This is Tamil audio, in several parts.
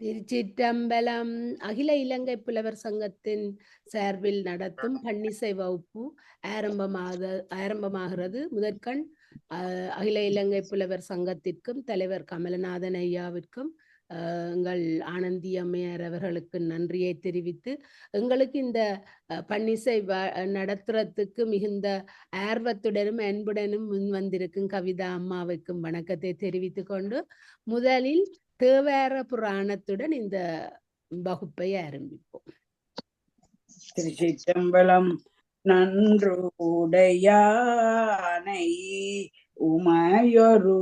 திருச்சிற்றம்பலம். அகில இலங்கை புலவர் சங்கத்தின் சார்பில் நடத்தும் பன்னிசை வகுப்பு ஆரம்பமாகிறது. முதற்கண் அகில இலங்கை புலவர் சங்கத்திற்கும் தலைவர் கமலநாதன் ஐயாவிற்கும் எங்கள் ஆனந்தி அம்மையார் அவர்களுக்கு நன்றியை தெரிவித்து, எங்களுக்கு இந்த பன்னிசை நடத்துறதுக்கு மிகுந்த ஆர்வத்துடனும் அன்புடனும் முன் வந்திருக்கும் கவிதா அம்மாவுக்கும் வணக்கத்தை தெரிவித்து கொண்டு, முதலில் தேவார புராணத்துடன் இந்த வகுப்பை ஆரம்பிப்போம். திருச்சிற்றம்பலம். நன்று உடையானை உமையொரு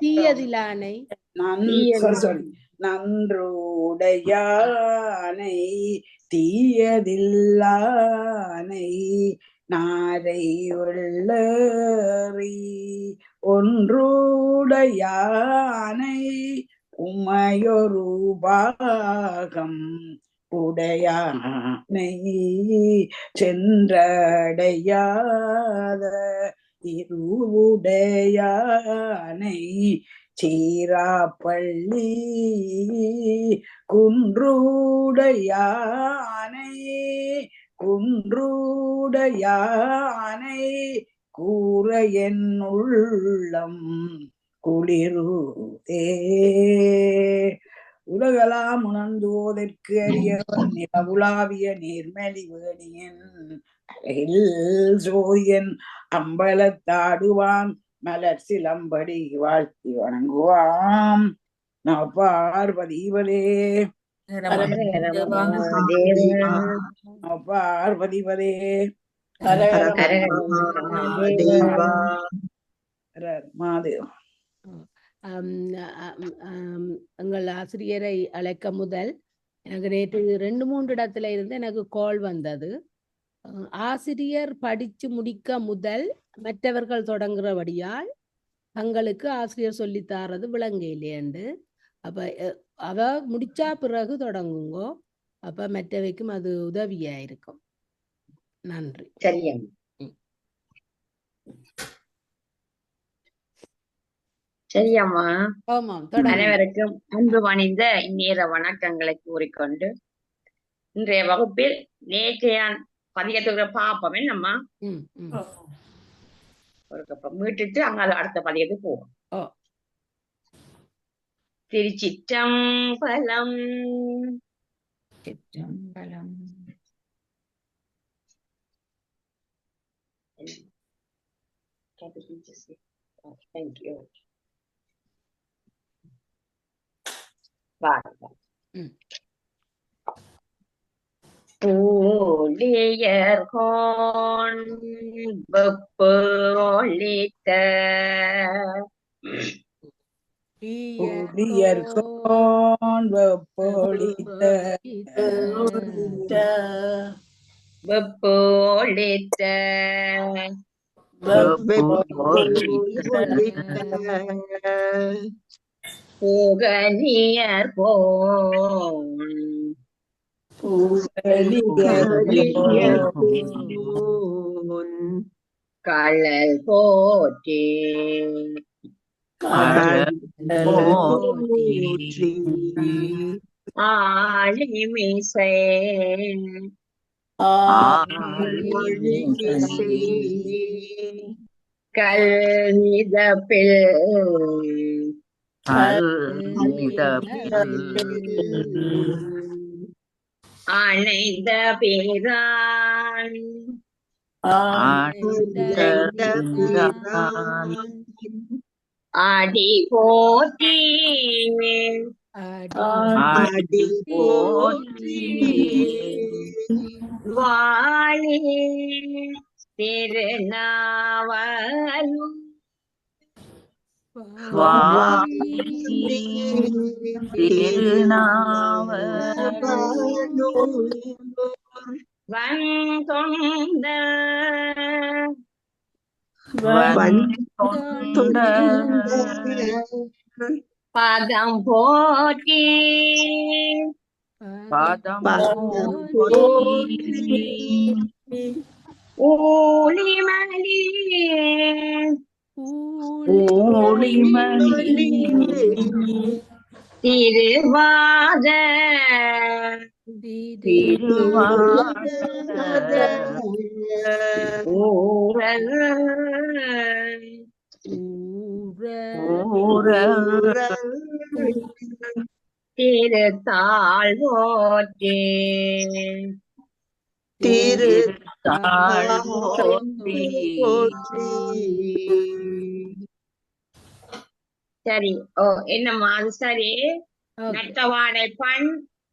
தீயதிலானை நன்று உடையானை தீயதில்லானை நாரை உள்ளறி ஒன்றுடையானை உமையொரு பாகம் உடையானை சென்றடையாத இருவுடையானை சீராப்பள்ளி குன்றுடையானை கூற என் உள்ளம் குளிருதே. உலகலாம் உணர்ந்துவதற்கு அறியவன் நிலவுலாவிய நீர்மலி வேணியன் அழகில் சோதியன் அம்பலத்தாடுவான் மலர் சிலம்படி வாழ்த்தி வணங்குவாம். பார்வதிவதே பார்வதிவதே மாதேவ். எங்கள் ஆசிரியரை அழைக்க முதல் எனக்கு நேற்று 2-3 இடத்துல இருந்து எனக்கு கால் வந்தது. ஆசிரியர் படிச்சு முடிக்க முதல் மற்றவர்கள் தொடங்குறபடியால் தங்களுக்கு ஆசிரியர் சொல்லித்தாரது விளங்க இல்லையண்டு. அப்ப அவ முடிச்சா பிறகு தொடங்குங்கோ. அப்ப மற்றவைக்கும் அது உதவியா இருக்கும். நன்றி. சரியா. சரியம்மா. அனைவருக்கும் அன்பு பணிந்த இந்நேர வணக்கங்களை கூறிக்கொண்டு இன்றைய வகுப்பில் நேற்றையான் பதியத்துக்கிற பாப்போம். என்னம்மா ஒரு கப்பம் மீட்டுட்டு அங்க அடுத்த பதியத்துக்கு போவோம். திருச்சிற்றம்பலம். சிற்றம்பலம். Thank you. பூலியர்கோன் வெப்பொழித்த பூகனியர் போன் கள்ளல் போற்றி ஆழிமிசை கல்மிதப்பில் அணைந்த பிரான் அடி போற்றி வாழி திருநாவலும் வந்தொண்ட பதம் போற்றி ஊழிமலி திருவாத திருவாத ஊரல் ஊரல் திருத்தாள் போற்றே திருத்தாள் போற்றி. சரி. ஓ என்னம்மா அது சரி. ஓகே. நட்டவாடை பண்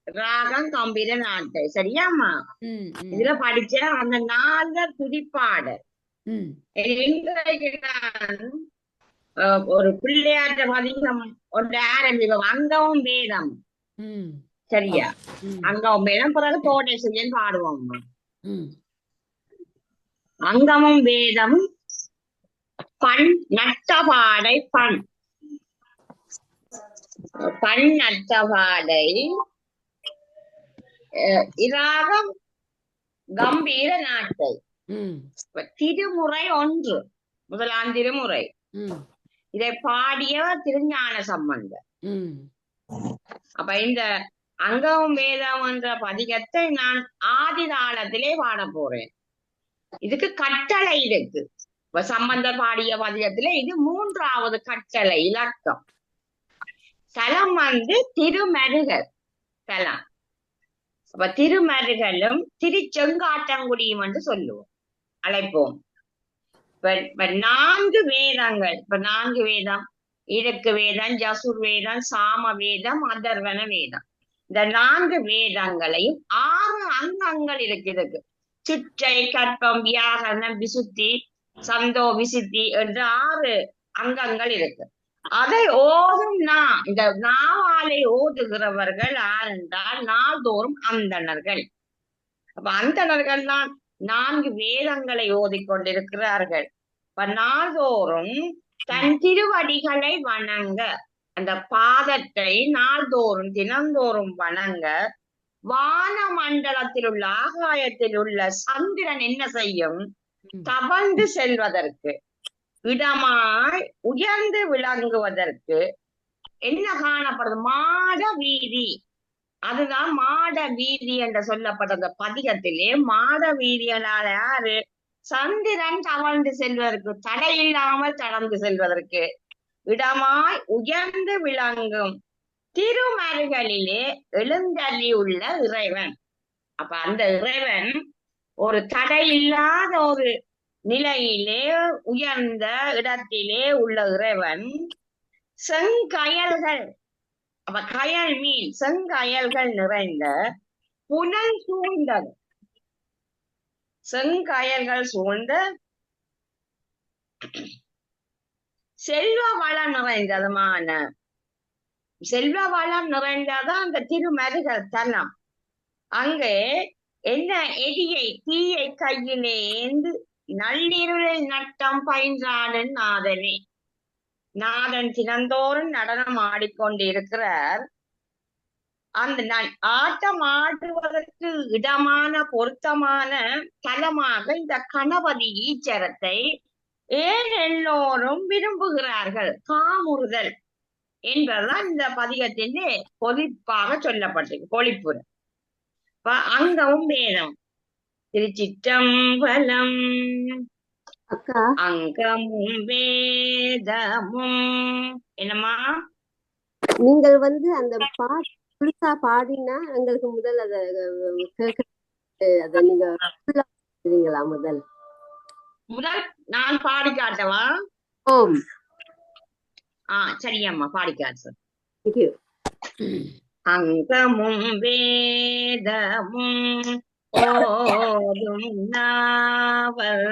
ராகம் கம்பீர நாட்டை சரியாம்மா. இதுல படிச்ச அந்த 4 துதிப்பாடல் இன்றைக்கு நான் ஒரு பிள்ளையாட்ட பதிகம் ஒன்று ஆரம்பிக்கும். அங்கமும் வேதம் சரியா. அங்கமும் வேதம் பிறகு தோட்டை செய்யன் பாடுவோம். அங்கமும் வேதம் பண் நட்டபாடை பண் நட்டபாடை இராகம் கம்பீர நாட்டை. திருமுறை 1 முதலாம் திருமுறை. இதை பாடிய திருஞான சம்பந்தர். அப்ப இந்த அங்கமும் வேதம் என்ற பதிகத்தை நான் ஆதிதாளத்திலே பாட போறேன். இதுக்கு கட்டளை இருக்கு. இப்ப சம்பந்தர் பாடிய பதிகத்திலே இது 3வது கட்டளை இலக்கம். தலம் திருமருகல் தலம். அப்ப திருமருகலும் திருச்செங்காட்டங்குடியும் என்று சொல்லுவோம், அழைப்போம். இப்ப 4 வேதங்கள். இப்ப 4 வேதம், இருக்கு வேதம், ஜசுர் வேதம், சாம வேதம், அதர்வன வேதம். இந்த 4 வேதங்களையும் 6 அங்கங்கள் இருக்கு. சுற்றை, கற்பம், வியாகரணம், விசுத்தி, சந்தோ, விசுத்தி என்று 6 அங்கங்கள் இருக்கு. அதை ஓதும் இந்த நாவாலை ஓதுகிறவர்கள் யார் என்றால் நாள்தோறும் அந்தணர்கள். அப்ப அந்தணர்கள் தான் 4 வேதங்களை ஓதிக்கொண்டிருக்கிறார்கள். இப்ப நாள்தோறும் தன் திருவடிகளை வணங்க, அந்த பாதத்தை நாள்தோறும் தினந்தோறும் வணங்க வான மண்டலத்தில் உள்ள ஆகாயத்தில் உள்ள சந்திரன் என்ன செய்யும்? தவழ்ந்து செல்வதற்கு, இடமாய் உயர்ந்து விளங்குவதற்கு என்ன காணப்படுது? மாட வீதி. அதுதான் மாட வீதி என்று சொல்லப்பட்ட பதிகத்திலே மாட வீதியனால யாரு? சந்திரன் தவழ்ந்து செல்வதற்கு, தடையில்லாமல் தடந்து செல்வதற்கு இடமாய் உயர்ந்து விளங்கும் திருமருகளிலே எழுந்தள்ளியுள்ள இறைவன். அப்ப அந்த இறைவன் ஒரு தடையில்லாத ஒரு நிலையிலே உயர்ந்த இடத்திலே உள்ள இறைவன் செங்கயல்கள், அப்ப கயல் மீன், செங்கயல்கள் நிறைந்த புனல் சூழ்ந்தது, செங்கயல்கள் சூழ்ந்த செல்வ வளம் நிறைந்ததுமான, செல்வ வளம் நிறைந்ததான் அந்த திருமருகல் தலம். அங்கே என்ன எரியை தீயை கையிலே ஏந்து நள்ளிருளில் நட்டம் பயின்றாடன் நாதனே. நாதன் தினந்தோறும் நடனம் ஆடிக்கொண்டிருக்கிறார். அந்த ஆட்டம் ஆடுவதற்கு இடமான பொருத்தமான தலமாக இந்த கணபதி ஈச்சரத்தை ஏன் எல்லோரும் விரும்புகிறார்கள்? காமுறுதல் என்பதுதான் இந்த பதிகத்தின் பொதிப்பாக சொல்லப்பட்டிருக்கு, பொழிப்புரை. அங்கமும் வேதம். திருச்சிற்றம்பலம். அங்கமும் வேதமும். என்னம்மா? நீங்கள் அந்த பாட்டு புதுசா பாடினா எங்களுக்கு முதல் அத நீங்க முதல் நான் பாடி காட்டவா? ஓம். சரியம்மா, பாடி காட்டு. அங்கமும் வேதமும் ஓதும் நாவல்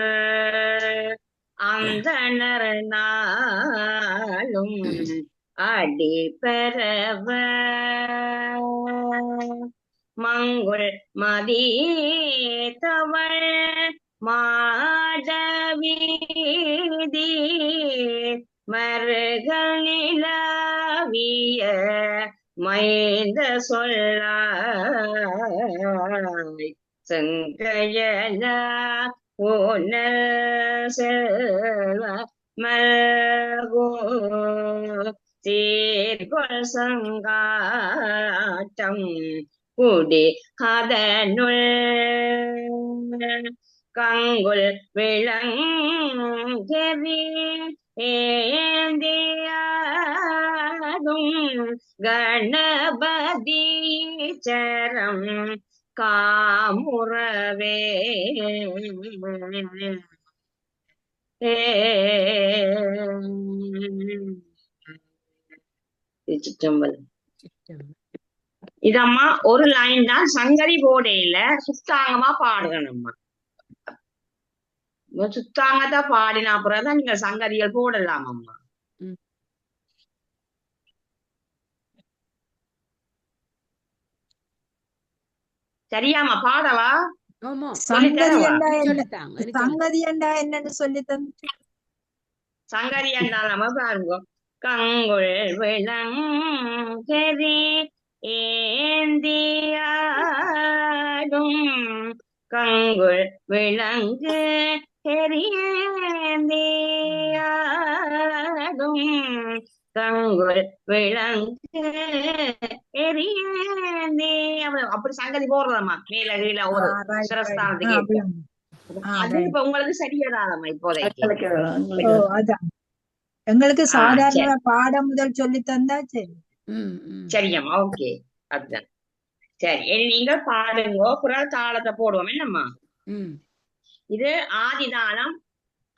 அந்தணர் நாளும் அடி பெறவ மங்குள் மதி தவள் மாடவீதி மருகல் நிலவிய மைந்த சொல்லாய் செங்கையல ஓனல் செல்வ மல்கோ சீர்கொள் சங்காட்டம் குடி அதனுள் கங்குல் விளங்கெறி ஏந்தியாடும் கணபதி சரம் காமுறவே திருச்சிற்றம்பலம். இதம்மா ஒரு லைன் தான் சங்கரி போடையில சுத்தாங்கமா பாடுகணும்மா. சுத்தாங்கத்தா பாடினா அப்புறம்தான் நீங்க சங்கரிகள் போடலாம் அம்மா. சரியாமா பாடவா? சங்கதி என்றா என்னன்னு சொல்லி தந்து. சங்கரி என்றால் நம்ம பாருங்க. கங்குள் விளங்கெறி ஏந்தியாடும் கங்குள் விளங்கு எரியேந்தியாடும் கங்குள் விளங்கு எரியேந்தி அப்படி சங்கதி போடுறதம்மா. மேல கீழ ஒரு சிரஸ்தானத்துக்கு அது இப்ப உங்களுக்கு சரியாதாதம்மா இப்போதைக்கு. அதான் எங்களுக்கு சாதாரண பாடம் முதல் சொல்லி தந்தா சரி. சரியம்மா, ஓகே. அதுதான் சரி. நீங்க பாடுங்க, அப்புறம் தாளத்தை போடுவோம் என்னம்மா. இது ஆதிதானம்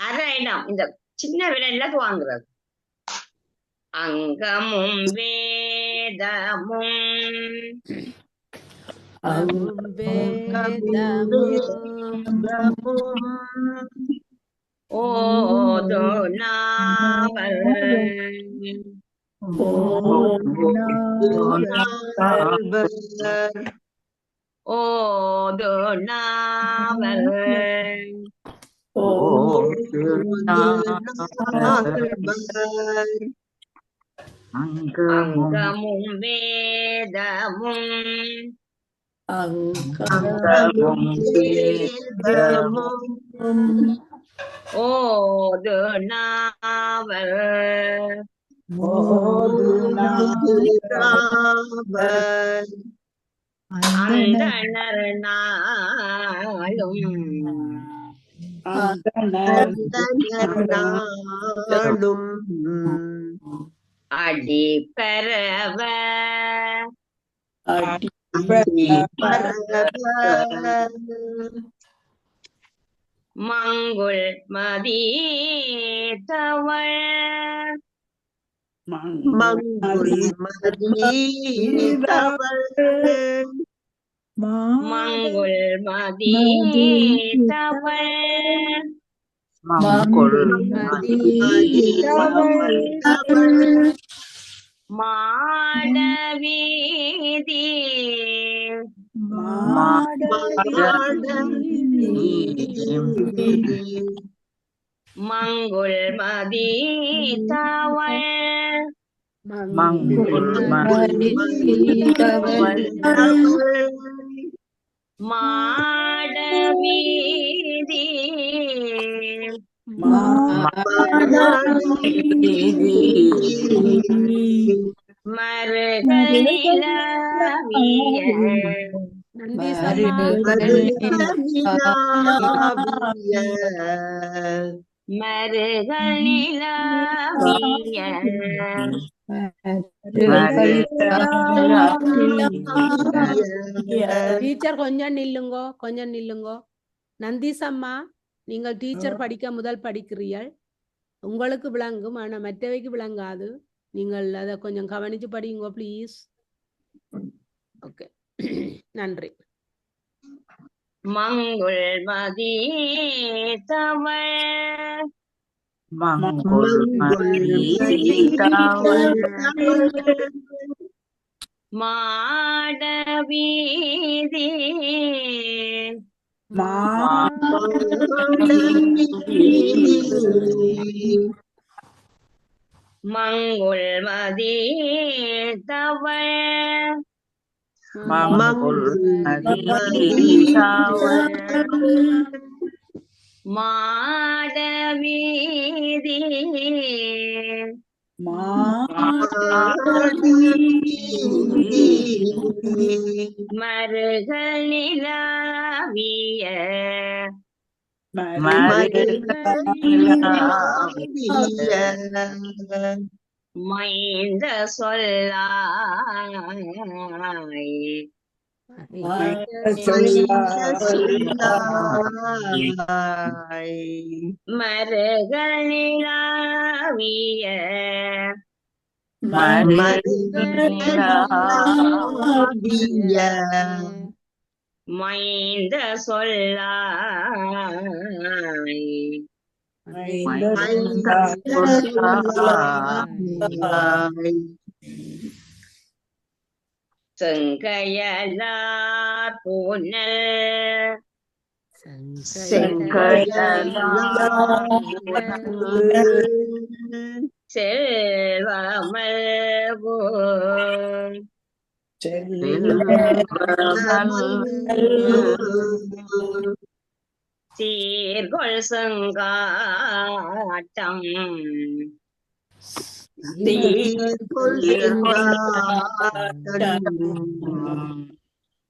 அரை இடம், இந்த சின்ன விலையில வாங்குறது. அங்கமும் வேதமும் ஓதோ நாவல் ஓதோ நாவல் அங்கமும் வேதமும் ஓது நாவல் அந்தணர் நாளும் அடி பெறவ மங்குள் மதி தவள் மங்குள் மதி தவள் மாடவீதி மங்குள் மதி தவள் மாடவீதி மருகலிலவிய மருகலிலவிய டீச்சர் கொஞ்சம் நில்லுங்கோ, கொஞ்சம் நில்லுங்கோ. நந்தீசம்மா, நீங்கள் டீச்சர் படிக்க முதல் படிக்கிறீர்கள், உங்களுக்கு விளங்கும், ஆனா மற்றவைக்கு விளங்காது. நீங்கள் அதை கொஞ்சம் கவனிச்சு படிங்க ப்ளீஸ். ஓகே, நன்றி. மங்குள் மதி தவள் மாடவீதி மங்குள் மதி தவள் மாடவீதி மருகள் நிலாவிய மைந்த சொல்லாய் மருகள் நிலாவிய மைந்த சொல்லாய் செங்கையலார் புனல் செல்வமல்போ சீர்கொள் செங்காட்டம்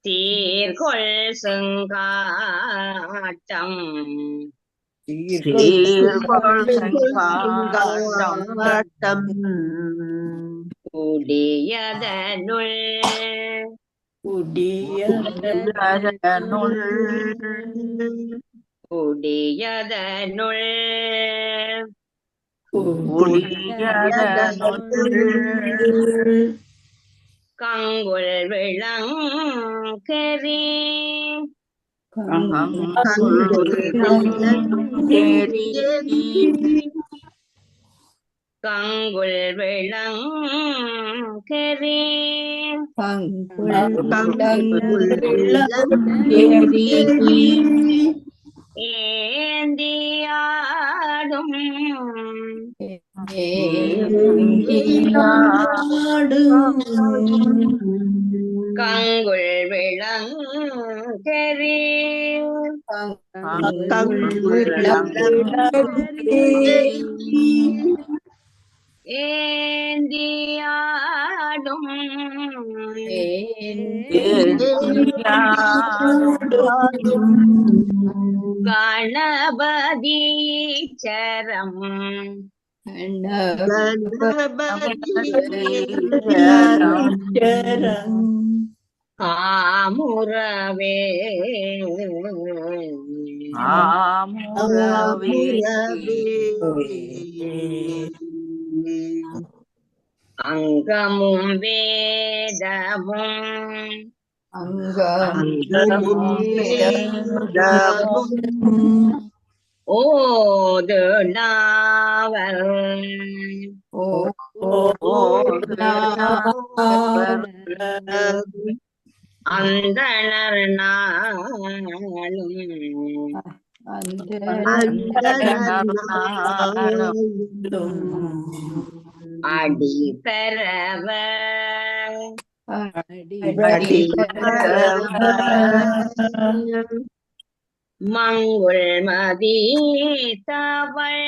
சீர்கொள் செங்காட்டம் உடையதனுள் உடையதனுள் கங்குல் விளங்கரி கங்குல் விளங்கரி ஏந்தியாடும் கங்குல் விளங்கரி ஏந்தியாடும் கணபதி சரம் ஆமுரவே அங்கமும் வேதமும் ஓது நாவல் அந்தணர் நாளும் அடி பெறவ மங்குள் மதி தவள்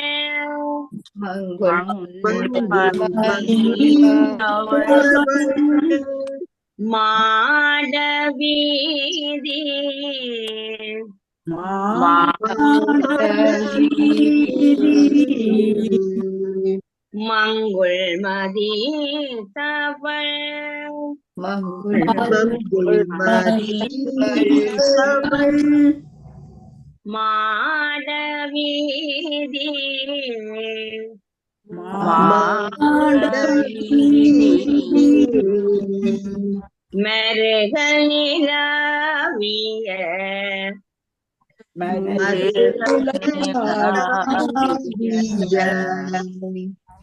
மாடவீதி மங்குள் மதி தவள் மாடவீதி மருகள் நிலாவிய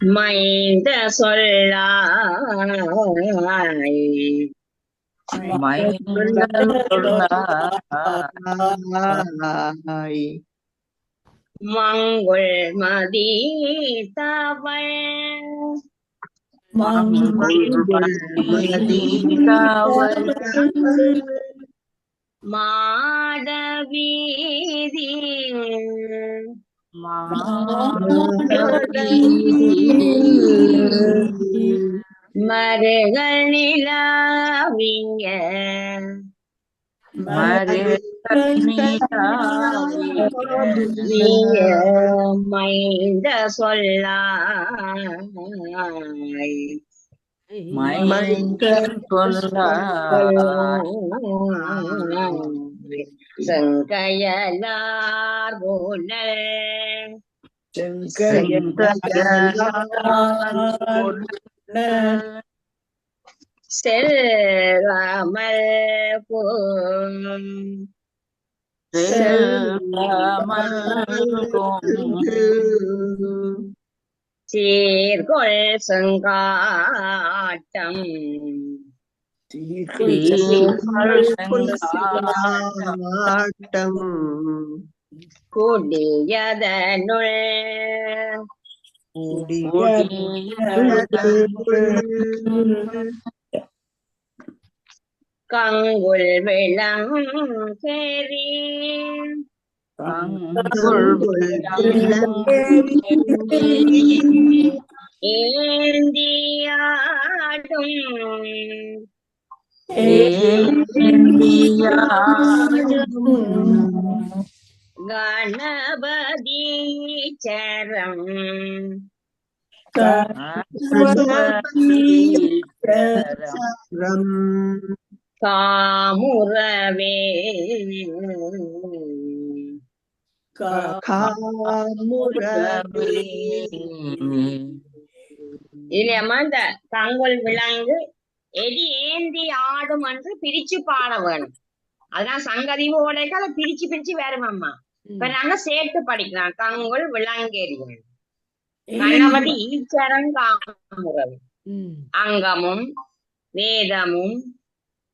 மைந்த சொல்லாய் மங்குள் மதி தவள் மாடவீதி மருகள் நிலாவிய மைந்த சொல்லாய் செங்கையலார் புனல் செல்வமல் சீர்கொள் செங்காட்டம் கொடியதனுள் கங்குல் விளங்கேரி ஏந்தியாடும் கணபதி சரம் காமுறவே இல்லையம்மா இந்த கங்குல் விலங்கு எதி ஏந்தி ஆடும் என்று பிரிச்சு பாட வேணும். அதான் சங்கதி ஓடைக்கு அதை பிரிச்சு பிரிச்சு வேறுமாம்மா. இப்ப நாங்க சேர்த்து படிக்கலாம். கங்குல் விலங்கேறியன் கணபதி ஈச்சரன் காமுறவு அங்கமும் வேதமும்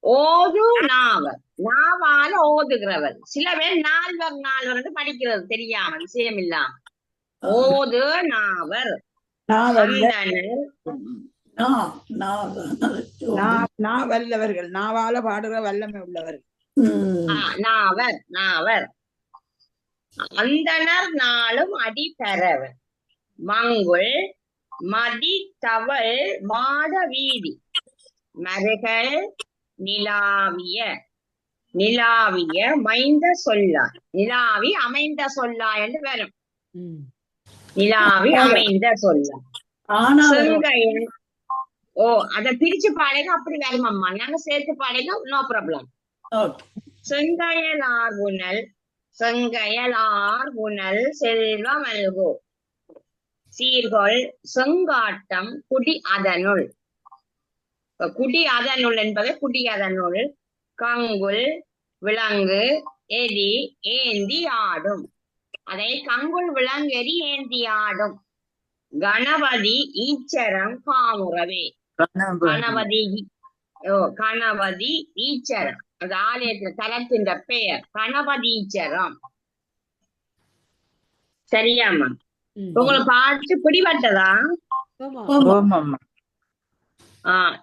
ஓது நாவர் நாவால ஓதுகிறவர். சில பேர் நால்வர் படிக்கிறது தெரியாம விஷயம் இல்லாம ஓது நாவர் வல்லவர்கள் நாவால பாடுற வல்லமை உள்ளவர்கள். நாவர் நாவர் அந்தனர் நாளும் அடி பெறவர் மங்குள் மதி தவள் மாட வீதி மருகள் நிலாவிய நிலாவிய மைந்த சொல்லா நிலாவி அமைந்த சொல்லா என்று வரும். நிலாவி அமைந்த சொல்லா செங்கையன் ஓ அத பிரிச்சு பாடுங்க அப்படி வரும் அம்மா. நாங்க சேர்த்து பாடுங்க நோ ப்ராப்ளம். செங்கையலார் புனல் செங்கையலார் புனல் செல்வ மல்கோ சீர்கொள் செங்காட்டம் குடி அதனுள் குடி அதனுள் என்பது குடி அதனுள் கங்குல் விலங்கு எரி ஏந்தி ஆடும். அதை கங்குல் விலங்கெறி ஏந்தி ஆடும். கணபதி ஈச்சரம் காமுறவே கணபதி கணபதி ஈச்சரம் அது ஆலயத்துல தலத்தின் பெயர் கணபதீச்சரம். சரியாமா? உங்களுக்கு பாட்டு பிடிபட்டதா?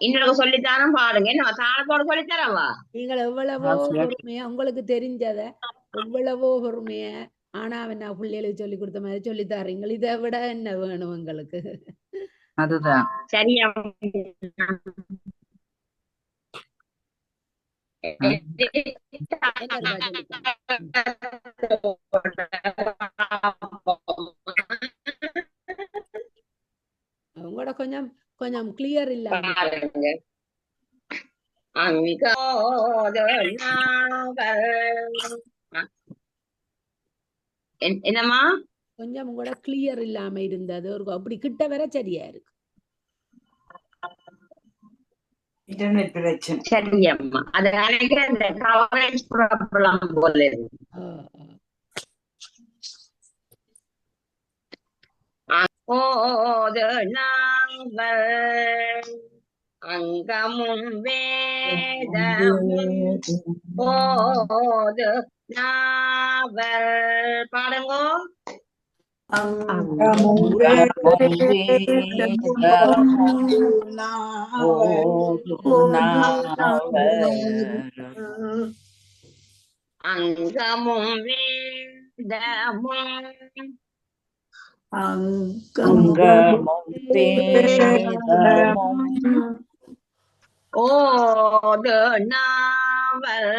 இன்னொரு சொல்லித்தானும் பாருங்க. நான் தாளத்தோட சொல்லித்தரவா? நீங்கள் எவ்வளவோ பொறுமையா உங்களுக்கு தெரிஞ்சத எவ்வளவோ பொறுமையா ஆனா நான் பிள்ளைகளுக்கு சொல்லி கொடுத்த மாதிரி சொல்லி தர்றீங்க. இதை விட என்ன வேணும் உங்களுக்கு? அதுதான் சரியா. உங்களோட கொஞ்சம் கொஞ்சம் கிளியர் இல்ல. என்னம்மா கொஞ்சம் உங்களோட கிளியர் இல்லாம இருந்தது. ஒரு அப்படி கிட்ட வர சரியா இருக்கு. இன்டர்நெட் பிரச்சனை. சரியம்மா அது அந்த கவரேஜ் ப்ராப்ளம் போல இருக்கு. ஓது நாங்கள் அங்கமும் வேதமும் ஓது நாவல் பாடுங்கோ. அங்கமும் வேதமும் அங்கமும் வேதமும் ஓது நாவல்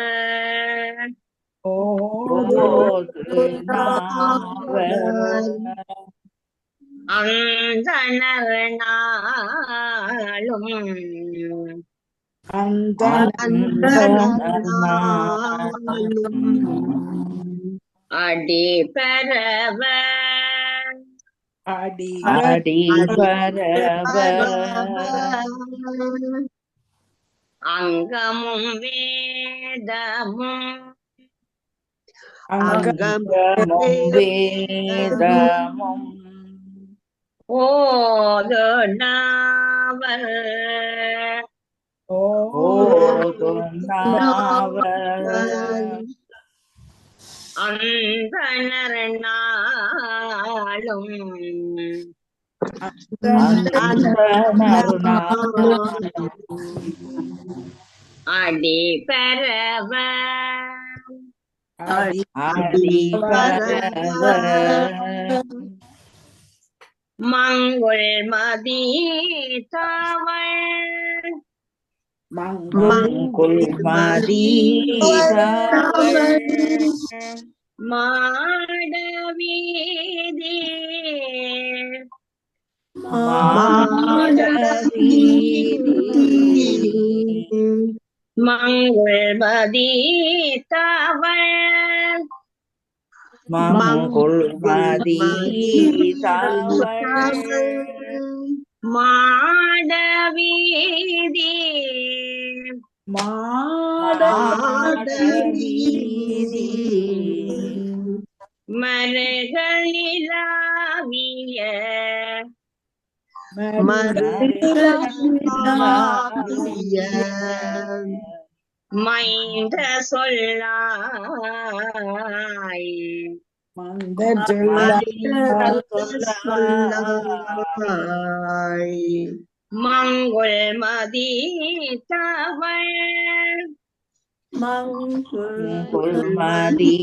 ஓது நாவல் அந்தணர் நாளும் அந்தணர் நாளும் அடி பெறவ அடி பரவ அங்கமும் வேதமும் அங்கமும் வேதமும் ஓது நாவல் ஓது நாவல் அந்தணர் நாளும் அந்தணர் நாளும் அடி பெறவ அடி பரவ மங்குள் மதி தவள் மங்குள் மதீதவள் மாட வீதி மாடவீதி மங்குள் மதி தவள் மங்குள் மதீதவள் மாட வீதி மாடவீதி மரகளிலாவிய மைந்த சொல்லாய் மங்குள் மதி தவள் மங்குள் மதீதவள்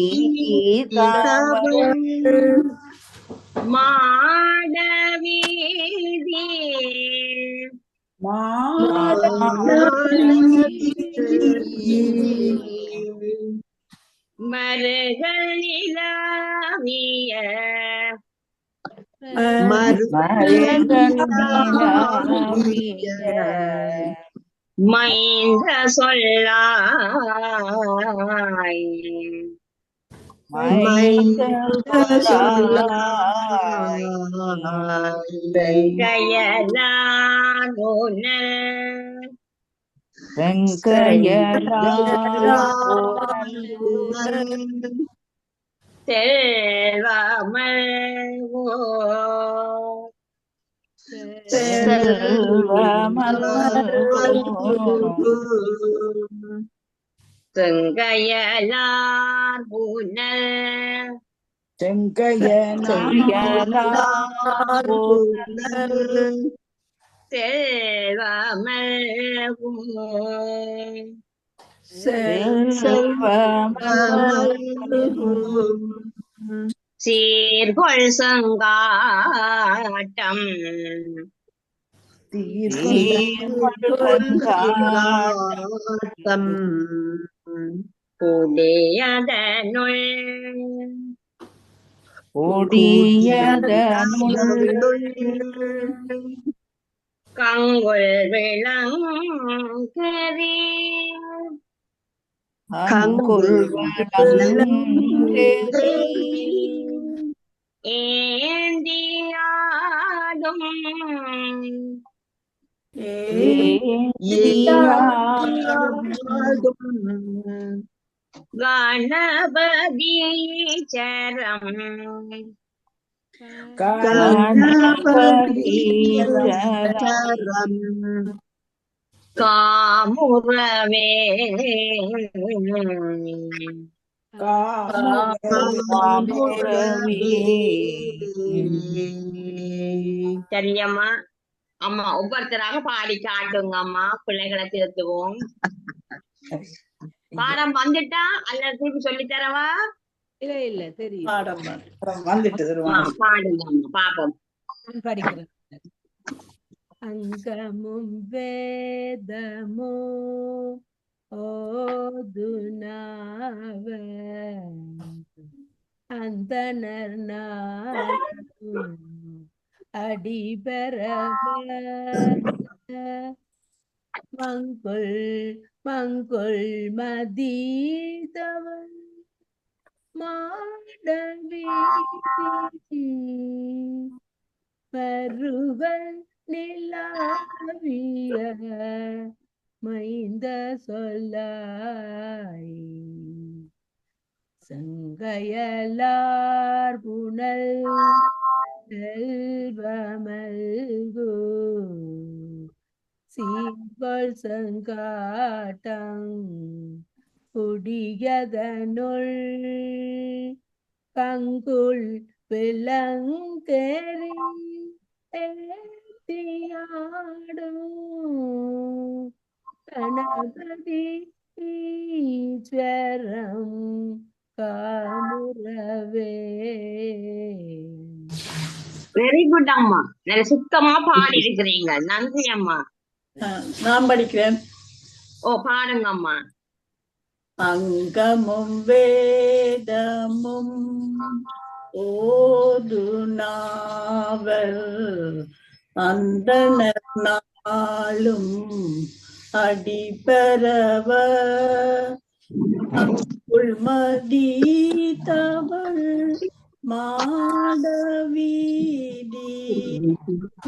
மாட வீதி மரகளிலாவிய மைந்த சொல்லாய் செங்கையலார் புனல் சீர்கொள் சங்காட்டம் உடையதனுள் கங்குள் விளங்கரி ஏந்தியாடும் கணபதி சரம் காமுறவே சரியம்மா அம்மா ஒவ்வொருத்தராக பாடி காட்டுங்க அம்மா, பிள்ளைகளை திருத்துவோம். பாடம் வந்துட்டா அல்லது திருப்பி சொல்லி தரவா? இல்ல இல்ல தெரியும். பாடம் வந்துட்டு பாடுங்க அம்மா பாப்போம். நான் படிக்கிறேன். அங்கமும் வேதமோ ஓதுனாவ அந்தணர் நாளும் அடிபரவ மங்குள் மங்குள் மதீதவன் மாடவீதி பருவல் நிலாவிய மைந்த சொல்லாய் சங்கையலார் புனல் செல்வமல்கு சீர்கொள் செங்காட்டம் குடியதனுள் கங்குள் விளங்கெறி ஏத்தியாடும் கணபதி ஈஸ்வரம் காமுறவே. வெரி குட் அம்மா, நல்ல சுத்தமா பாடி இருக்கிறீங்க. நன்றி அம்மா. நான் படிக்கிறேன். ஓ பாடுங்க அம்மா. அங்கமும் வேதமும் ஓது நாவல் அந்தணர் நாளும் அடிபரவ உள்மதி தவள் மாடவீதி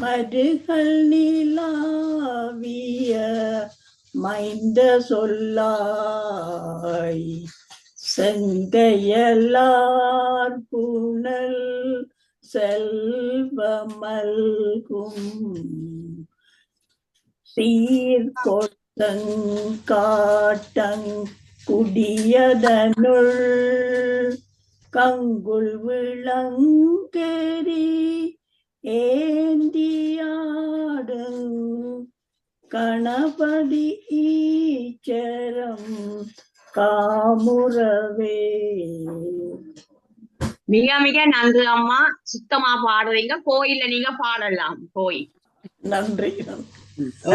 மருகள் நிலாவிய மைந்த சொல்லாய் செங்கையலார் புனல் செல்வமல்கும் சீர்கொட்டங் குடியதனுள் கங்குல் விளங்கெரி ஏந்தியாடும் கணபதி ஈச்சரம் காமுறவே. மிக மிக நன்றி அம்மா, சுத்தமா பாடுறீங்க. கோயில்ல நீங்க பாடலாம் போய். நன்றி.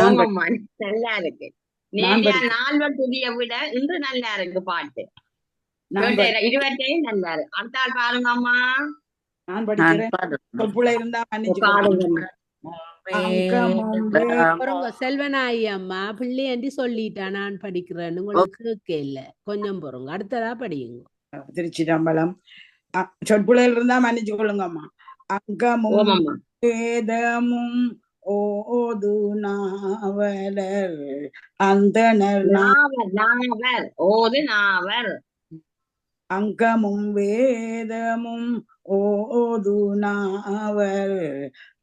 ஆமாம்மா, நல்லா இருக்கு. நேற்றைய நால்வர் துதியை விட இன்று நல்லா இருக்கு பாட்டு. இருபத்தையும் நல்லா இருக்கு. அடுத்த ஆள் பாருங்க அம்மா. நான் படிக்கிறேன். தொப்புள இருந்தா பாடுங்கம்மா. செல்வனாயி அம்மா பிள்ளையாண்டி சொல்லிட்டா நான் படிக்கிறேன்னு உங்களுக்கு கேட்கல. கொஞ்சம் பொறுங்க, அடுத்ததா படியுங்க. திருச்சிதம்பலம். சொற்புழையில் இருந்தா மன்னிச்சு கொள்ளுங்கம்மா. அங்கமும் வேதமும் ஓது நாவலர் அந்தணர் நாவர் ஓது நாவர். அங்கமும் வேதமும் ஓது நாவர்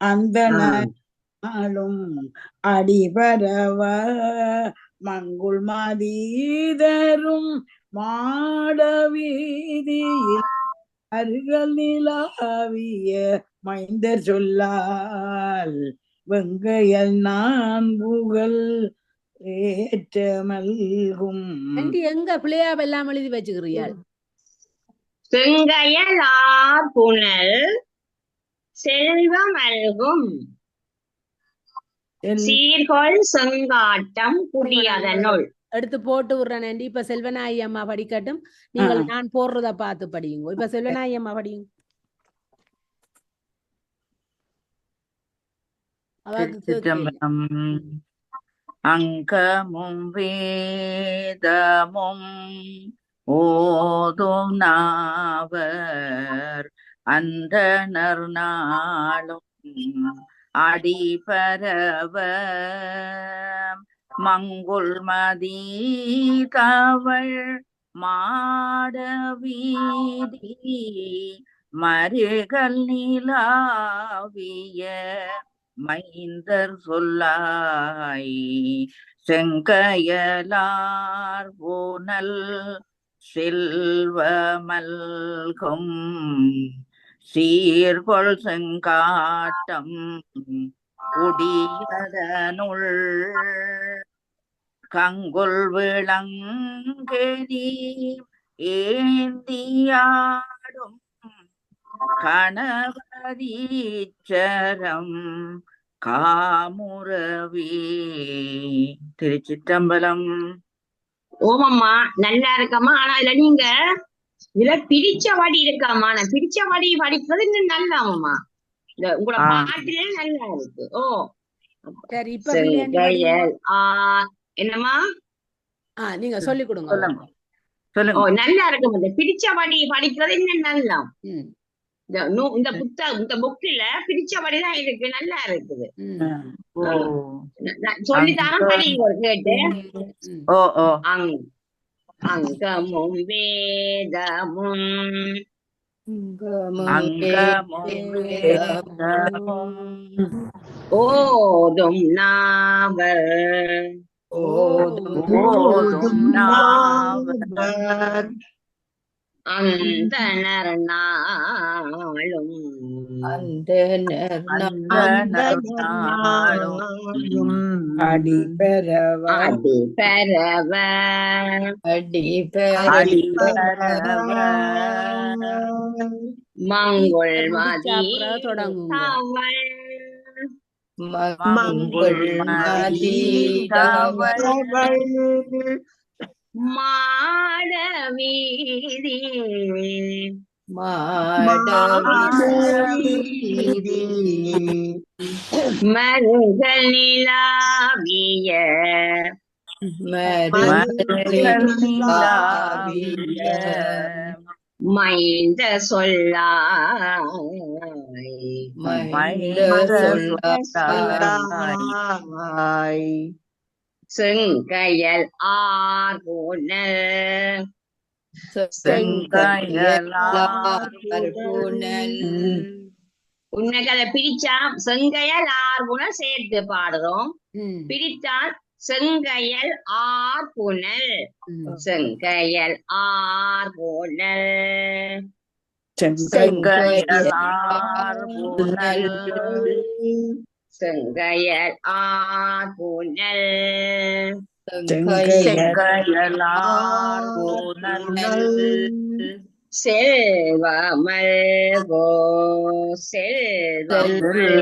அந்தணரும் அடிபரவ மங்குள் மதீதரும் மாடவீதியில் அருகல் நிலாவிய மைந்தர் சொல்லால் வெங்கையல் நான் புகழ் ஏற்றமல்கும். எங்க பிள்ளையாவ எல்லாம் எழுதி வச்சுக்கிறீர்கள்? செங்கையலார் புனல் செல்வமல்கும் சீர்கொள் செங்காட்டம் குடியதனுள். எடுத்து போட்டு விடுறேன். இப்ப செல்வனாயி அம்மா படிக்கட்டும், நீங்கள் நான் போடுறத பார்த்து படியுங்க. இப்ப செல்வனாயி அம்மா படியுங்க. அங்கமும் வேதமும் ஓதும் நாவர் அந்தணர் நாளும் அடிபரவ மங்குள் மதீதவள் மாடவீதி மருகல் நிலாவிய மைந்தர் சொல்லாய் செங்கையலார் புனல் செல்வமல்கும் சீர்கொள் செங்காட்டம் குடியதனுள் கங்குல் விளங்கெரி ஏந்தியாடும் கணவரீச்சரம் காமுறவே. திருச்சிற்றம்பலம். ஓமம்மா நல்லா இருக்கம்மா. ஆனா இதுல நீங்க இதுல பிரிச்ச வடி இருக்காமா. நான் பிரிச்ச வடி படிக்கிறது இன்னும் நல்லாமம்மா. இந்த உங்களோட பாட்டிலே நல்லா இருக்கு. ஓ சரி, இப்ப பிள்ளையாண்டி படிங்க. செங்கையல் என்னம்மா நீங்க சொல்லி கொடுங்க. சொல்லுங்க ஓ சொல்லுங்க. நல்லா இருக்கும். இந்த பிரிச்ச வடி படிக்கிறது இன்னும் நல்லா. ம், இந்த புத்தகம் இந்த புக்ல பிரிச்ச வடிதான் இருக்கு. நல்லா இருக்குது. ம், ஓ சொல்லித்தாங்க படிங்க கேட்டு. ஓ ஓ அங்கமும் வேதமும் அங்கமும் வேதமும் ஓதும் நாவர் ஓதும் நாவர் அந்தணர் நாளும் அந்தணர் நாளும் அடிபெறவ அடிபெறவ மங்குள் மதி தொடங்குங்க. மங்குள் மதி மாட வீதி மருகல் நிலாவிய மைந்த சொல்லாய் செங்கையல் ஆர்புனல் உன்னை அதை பிரிச்சா செங்கையல் ஆர்புனல் சேர்த்து பாடுறோம். பிரித்தால் செங்கையல் ஆர்புனல் செங்கையல் ஆர்புனல் செங்கையல் ஆர்புனல் செல்வமல்கோ செல்வமல்கோ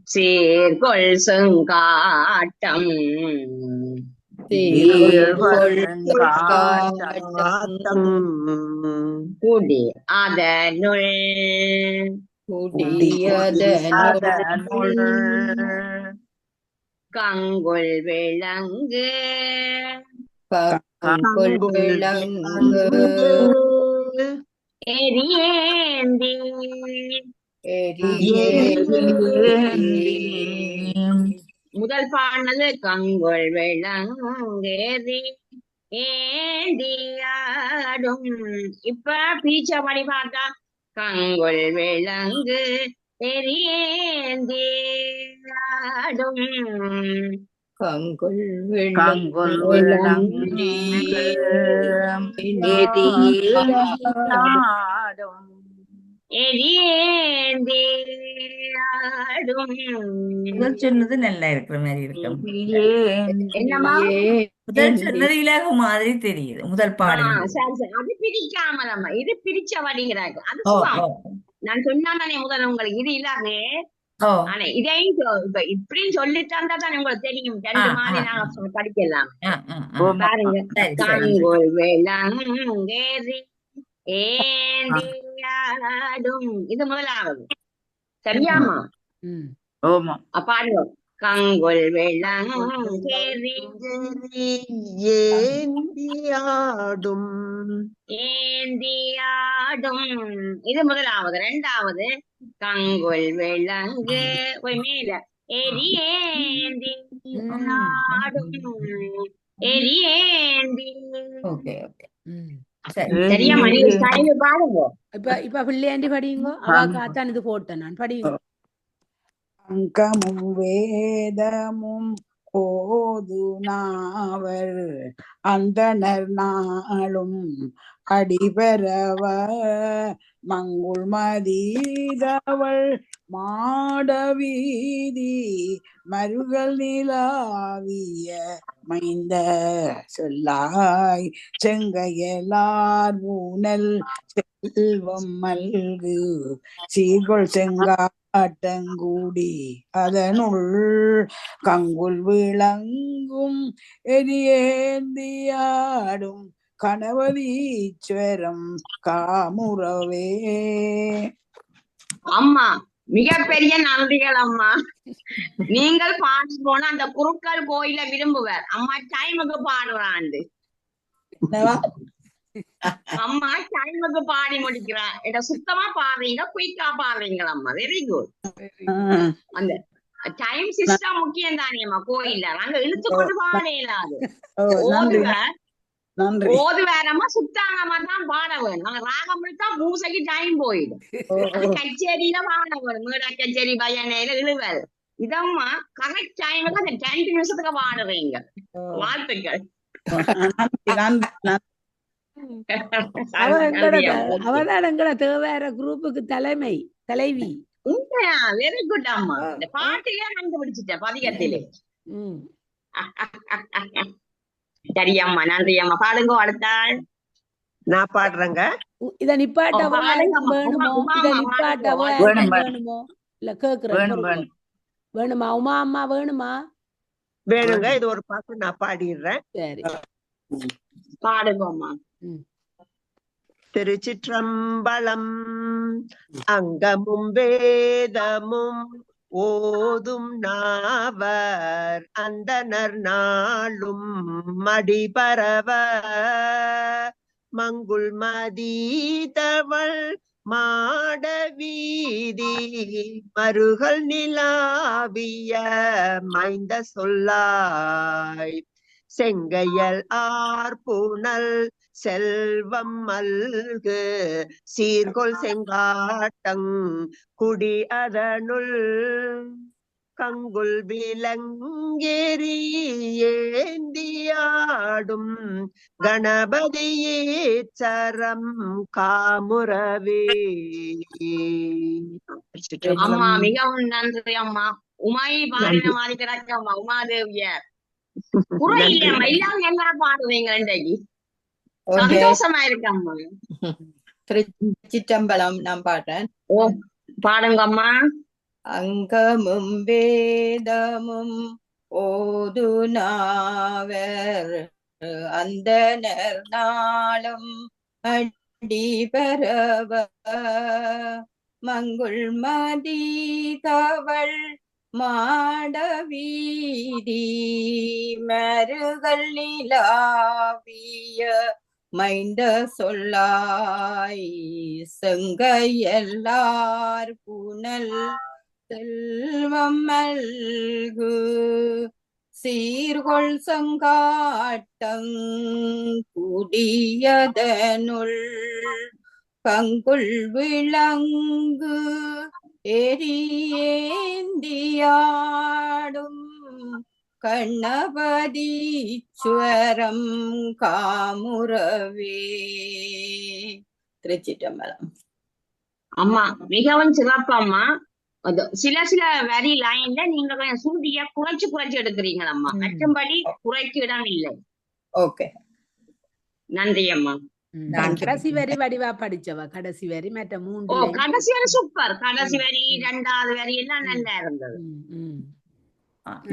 சீர்கொள் செங்காட்டம் குடி அதனுள் கங்குல் விளங்கு எரியேந்தி முதல் பாடினது கங்குள் விளங்கேதி ஏந்தியாடும். இப்ப பீச்ச படி பார்த்தா கங்குள் விளங்கு எரியேந்தியாடும் கங்குள் விளங்கு எரியாடும் சொன்னது நல்லா இருக்கிற மாதிரி இருக்கும். என்னமா முதல் சொன்னது இலகு மாதிரி தெரியுது. முதல் பாடல் அது பிரிக்காமலம்மா. இது பிரிச்ச வடிகிறாங்க. அது நான் சொன்னானே முதல்ல உங்களுக்கு இது இல்லாது. ஆனா இதையும் இப்ப இப்படின்னு சொல்லி தந்தா தானே உங்களுக்கு தெரியும். 2 மாதிரி நான் படிக்கலாம். பாருங்க கங்குள் விளங்கேதி ஏந்தியாடும். இது முதலாவது. சரியாமா? பாருங்க கங்குள் விளங்கேதி ஏந்தியாடும். இது முதலாவது. 2வது கங்குள் விளங்கு போய் மேல எரியேந்தி எரியேந்தி. சரியா மணி பாருங்க. இப்ப பிள்ளையாண்டி படியுங்க. அவதான் இது போட்டேன் நான். படியுங்க. அங்கமும் வேதமும் ஓது நாவர் அந்தணர் நாளும் அடிபெறவ மங்குள் மதீதவள் மாடவீதி மருகல் நிலாவிய மைந்த சொல்லாய் செங்கையலார் ஊனல் செல்வம் மல்கு சீர்கொள் செங்காட்டங்கூடி அதனுள் கங்குல் விளங்கும் எரியேந்தியாடும் கணவதீஸ்வரம் காமுறவே. அம்மா மிகப்பெரிய நன்றிகள் அம்மா. நீங்கள் பாடி போன அந்த குருக்கள் கோயில விரும்புவார் அம்மா. டைமுக்கு பாடுறாண்டு அம்மா, டைமுக்கு பாடி முடிக்கிறேன். இத சுத்தமா பாடுறீங்க, குயிக்கா பாடுறீங்களா அம்மா. Very good. அந்த டைம் சிஸ்டம் முக்கியம் தானே அம்மா. கோயில்ல நாங்க இழுத்து கொண்டு பாட இயலாது. ஓது வேறமா சுத்தாங்கம்மா தான் பாட வேணும். நாங்க ராகம் விழுத்தா பூசைக்கு டைம் போயிடும். கச்சேரியில பாட வேணும். மேட கச்சேரி பையனையில இழுவல். இதம்மா கரெக்ட் டைமுக்கு அந்த 10 நிமிஷத்துக்கு பாடுறீங்க. வாழ்த்துக்கள். அவதான் எங்கட தேவையான குரூப்புக்கு தலைவி. வெரி குட் அம்மா. இந்த பாட்டிலே கண்டுபிடிச்சிட்டேன் பதிகத்திலே. சரி அம்மா, நன்றி அம்மா. பாடுங்க. அடுத்தாள் நான் பாடுறேங்க. இத நிப்பாட்டவோ வேணுமோ? இத நிப்பாட்டவோ வேணுமோ? இல்ல கேக்குறேன். வேணுமா உமா அம்மா? வேணுமா? வேணுங்க. இது ஒரு பாட்டு நான் பாடிடுறேன். சரி, பாடுங்க அம்மா. திருச்சிற்றம்பலம். அங்கமும் வேதமும் ஓதும் நாவர் அந்தணர் நாளும் மடிபரவ மங்குள் மதீதவள் மாடவீதி மருகல் நிலாவிய மைந்த சொல்லாய் செங்கையல் ஆர்புனல் செல்வம் மல்கு சீர்கொள் செங்காட்டங் குடி அதனுள் கங்குல் விலங்கேறி ஏந்தியாடும் கணபதியேச்சரம் காமுறவே. அம்மா மிகவும் நன்றி அம்மா. உமாயி பாடின மாதிரி கிடக்கு அம்மா. உமாதேவியார் குறை இல்லையம்மா. இல்லாம எல்லாரும் பாடுவீங்க. இன்றைக்கு சந்தோஷமா இருக்கு அம்மா. திருச்சிற்றம்பலம் நான் பாடுறேன். ஓ, பாடுங்க அம்மா. அங்கமும் வேதமும் ஓது நாவர் அந்தணர் நாளும் அடிபரவ மங்குள் மதீதவள் மாடவீதி மருகல் நிலாவிய மைந்த சொல்லாய் செங்கையல்லார் புனல் செல்வம் மல்கு சீர்கொள் சங்காட்டங் குடியதனுள் கங்குல் விளங்கு எரியேந்தியாடும் கணபதீஸ்வரம் காமுறவே. திருச்சிற்றம்பலம். அம்மா மிகவும் சிறப்பு அம்மா. சில வரி லைன்ல நீங்க கொஞ்சம் சுருதியா குறைச்சு எடுக்கிறீங்களா அம்மா. மற்றபடி குறைக்கு இடம் இல்லை. ஓகே, நன்றி அம்மா. கடைசி வரி வடிவா படிச்சவ. கடைசி வரி மற்ற 3. கடைசி வரி சூப்பர். கடைசி வரி 2வது வரி எல்லாம் நல்லா இருந்தது.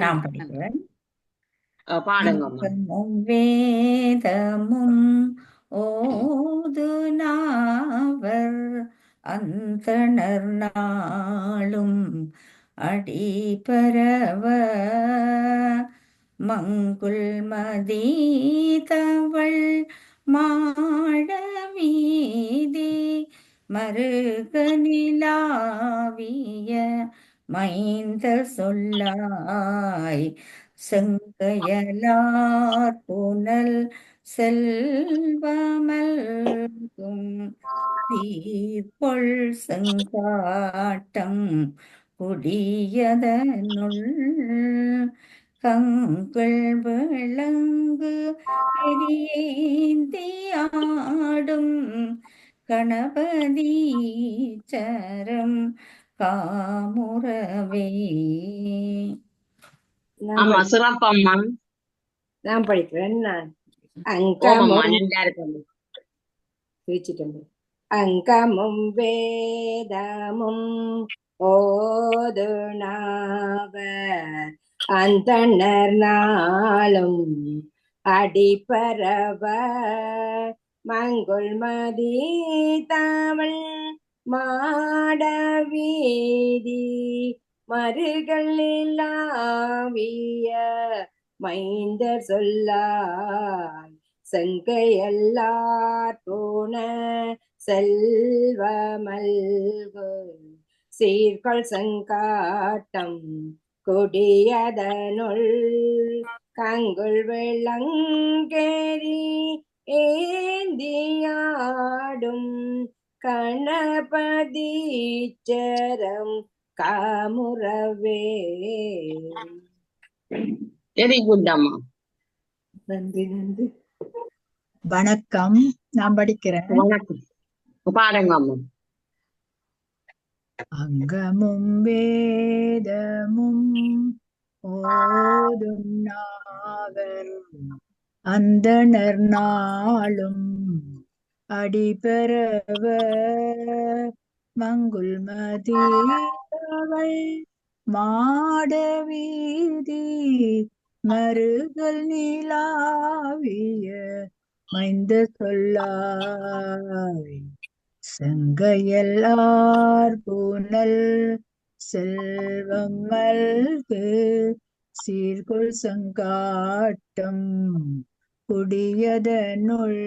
நான் படிக்கிறேன். பாடுங்க அம்மா. வேதமும் ஓது நாவர் அந்தணர் நாளும் அடிபரவ மங்குள் மதீதவள் மாடவீதி மருக நிலாவிய மைந்த சொல்லாய் செங்கையலார் புனல் செல்வமல்கும் சீர்கொள் செங்காட்டம் குடியதனுள் கண்கள் விளங்கு எரியேந்தி ஆடும் கணபதி சரம் காமுறவே. ஆமா சிறப்பம்மா. நான் படிக்கிறேன். ஓமம்மா அங்கமும் நல்லா இருக்கு. பிரிச்சுட்டேன். அங்கமும் வேதமும் ஓதுணாவர் அந்தணர் நாளும் அடிபரவ மங்குள் மதி தமிழ் மாடவீதி மருகள் இல்லாவிய மைந்தர் சொல்லாய் செங்கையல்லார் போன செல்வமல்கு சீர்கொள் செங்காட்டம் கொடியதனுள் கங்குள் விளங்கேரி ஏந்தியாடும் கணபதீச்சரம் காமுறவே. வெரி குட் அம்மா. நன்றி நன்றி. வணக்கம். நான் படிக்கிறேன். வணக்கம். பாருங்க அம்மா. அங்கமும் வேதமும் ஓதும் நாவர் அந்தணர் நாளும் அடிபரவ மங்குள் மதியவள் மாடவீதி மருகல் நிலாவிய மைந்த சொல்லாய் செங்கையல்லார் பூனல் செல்வம் மல்கு சீர்கொள் சங்காட்டம் குடியதனுள்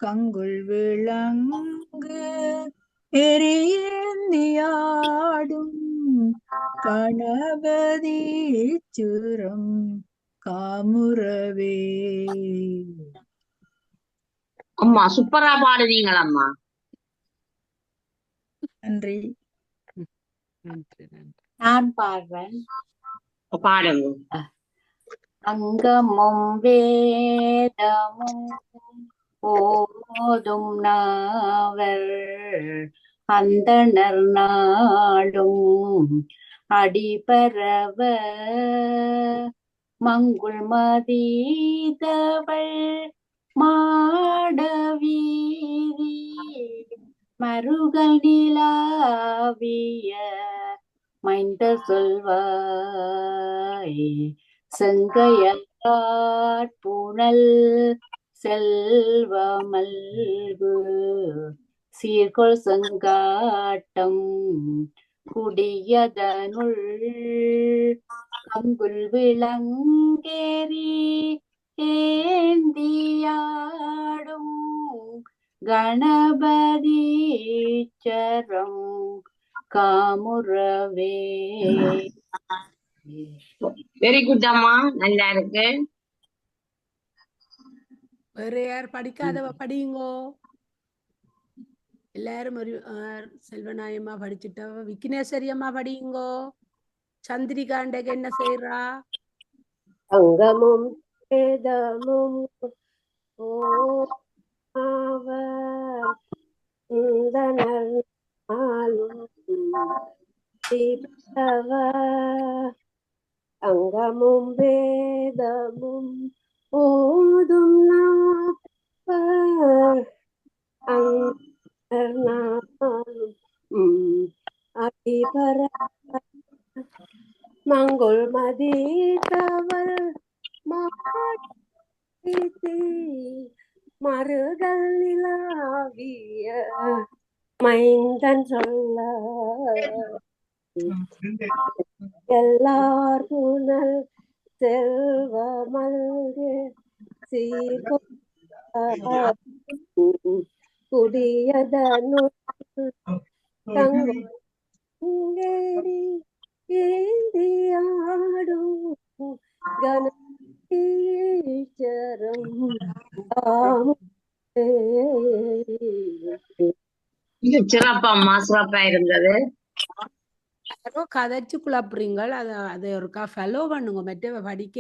கங்குள் விளங்கு எரியேந்தியாடும் கணபதீச்சுரம் காமுறவே. அம்மா சூப்பரா பாடுவீங்களம்மா. நன்றி. நன்றி நன்றி. நான் பாடுறேன். பாடுங்க. அங்கமும் வேதமும் ஓதும் நாவர் அந்தணர் நாளும் அடிபரவ மங்குள் மதிதவள் மாடவீதி மருகல் நிலாவிய மைந்த சொல்வாய் செங்கையல்லார் புனல் செல்வமல்கு சீர்கொள் செங்காட்டம் குடியதனுள் கங்குல் விளங்கேரி ஏந்தியாடும் கணபதீச்சரம் காமுறவே. வெரி குட் அம்மா, நல்லா இருக்கு. வேற யார் படிக்காதவ படியுங்கோ. எல்லாரும் ஒரு செல்வநாயம்மா படிச்சுட்டவ. விக்னேஸ்வரி அம்மா படியுங்கோ. சந்திரிகாண்டக்கு என்ன செய்யறா? அங்கமும் வேதமும் அங்கமும் வேதமும் ஓதும் அடிபர மங்குள் மதித்தவள் மருகல் நிலாவிய மைந்தன் சொல்ல எல்லார் புனல் செல்வ மல்கு குடியதனுள் தங்கேரி ஏந்தியாடும் கணபதீச்சரம் இது சிறப்பம்மா, சிறப்பா இருந்தது. யாரோ கதைச்சு குழப்புறீங்கள். அதை ஒருக்கா ஃபாலோ பண்ணுங்க. மற்ற படிக்க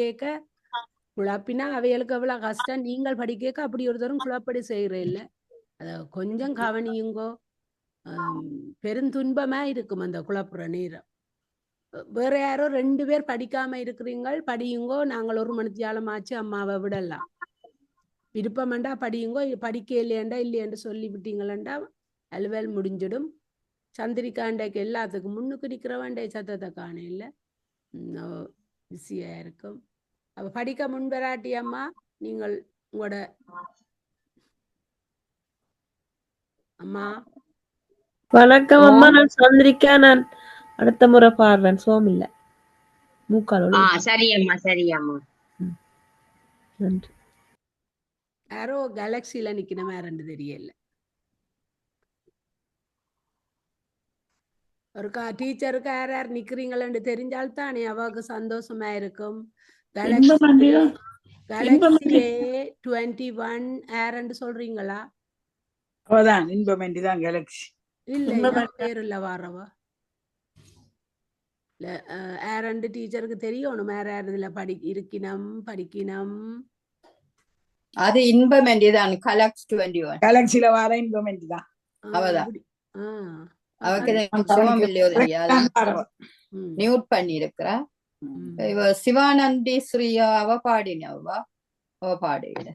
குழப்பினா அவைகளுக்கு எவ்வளவு கஷ்டம். நீங்கள் படிக்க அப்படி ஒரு தரம் குழப்படி செய்யற இல்ல. அத கொஞ்சம் கவனியுங்கோ. பெருந்துன்பமா இருக்கும் அந்த குழப்புற நேரம். வேற யாரோ 2 பேர் படிக்காம இருக்கிறீங்கள், படியுங்கோ. நாங்கள் 1 மணித்தியாலம் ஆச்சு அம்மாவை விடலாம். விருப்பம்ண்டா படியுங்கோ, படிக்க இல்லையாண்டா இல்லையாண்டு சொல்லி விட்டீங்களா அலுவல் முடிஞ்சிடும். சந்திரிகாண்டைக்கு எல்லாத்துக்கும் முன்னுக்கு நிற்கிறவாண்டே சத்தத்தை காண இல்லை, பிஸியா இருக்கும். அப்ப படிக்க முன்வராட்டி அம்மா நீங்கள் உங்களோட அம்மா. வணக்கம் அம்மா, நான் சந்திரிக்கா. நான் அடுத்த முறை பாடுறேன். சோமில்ல மூக்காலோட. சரி அம்மா, சரி அம்மா. நன்றி. யாரோ கேலக்சியில நிக்கிற மாதிரி தெரியல. ஒருக்கா டீச்சருக்கு யார் யார் நிக்கிறீங்களன்னு தெரிஞ்சால்தானே அவாவுக்கு சந்தோஷமா இருக்கும். கேலக்சியே 21 யாருன்னு சொல்றீங்களா? அவதான் இன்பமெண்டி தான் கேலக்சி. இல்ல பேர் இல்ல வாரவா இல்ல. யாரண்டு டீச்சருக்கு தெரியணும். யார் யார் இதுல படிக்கணும். அது இன்பமெண்டி தான். கலக்ஸ் 21 கேலக்சில வார இன்பமெண்டி தான். அவதான். அவக்கு சுகம் இல்லையோ தெரியாது. மியூட் பண்ணி இருக்கிறா. இவ சிவானந்தி ஸ்ரீயா அவ பாடினவா. அவ பாடுகிற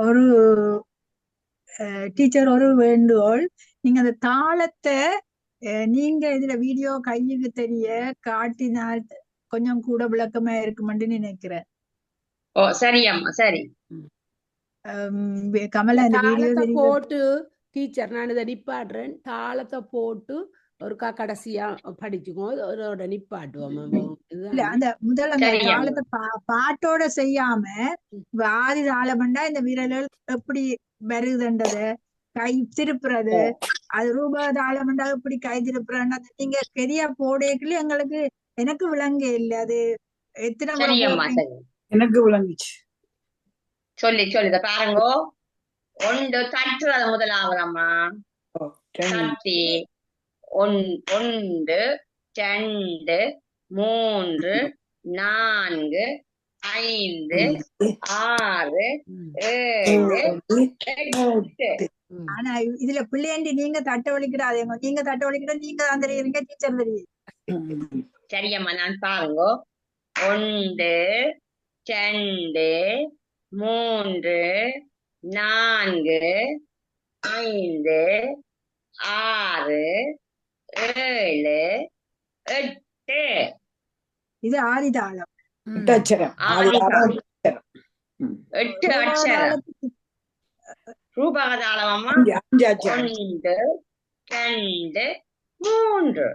ஒரு டீச்சர் ஒரு வேண்டுகோள். நீங்க அந்த தாளத்தை நீங்க இதுல வீடியோ கையுக்கு தெரிய காட்டினால் கொஞ்சம் கூட விளக்கமா இருக்குமென்று நினைக்கிறேன். சரி அம்மா, சரி. கமலா இந்த வீடியோ போட்டு டீச்சர் நான் இதை நிப்பாடுறேன். தாளத்தை போட்டு ஒருக்கா கடைசியா படிச்சுக்கோ, அதோட நிப்பாட்டுவோம். இல்ல அந்த முதல்ல அந்த தாளத்தை பாட்டோட செய்யாம ஆதி தாளம்ண்டா இந்த வீரர்கள் எப்படி வருதுன்றது, கை திருப்புறது, அது ரூபா தாளம்ண்டா எப்படி கை திருப்புறது நீங்க சரியா போடக்குள்ள எங்களுக்கு எனக்கு விளங்க இல்லை. அது எத்தனை எனக்கு விளங்குச்சு. சொல்லி பாருங்க. ஒன்று தட்டுறது முதலாவதம்மா. தட்டி 1 2 3 4 5 6 7 8. ஆனா இதுல பிள்ளையாண்டி நீங்க தட்ட வலிக்கிறாதேங்க. நீங்க தட்ட வலிக்கிற நீங்க தான் தெரியுறீங்க, டீச்சர் தெரியும். சரியம்மா, நான் பாருங்க. 1 2 3 4 5 6 7 8. இது ஆதிதாளம். 8 அட்சரம். 8 அட்சரம். ரூபகதாளம் அம்மா. 5 அட்சரம். 1 2 3.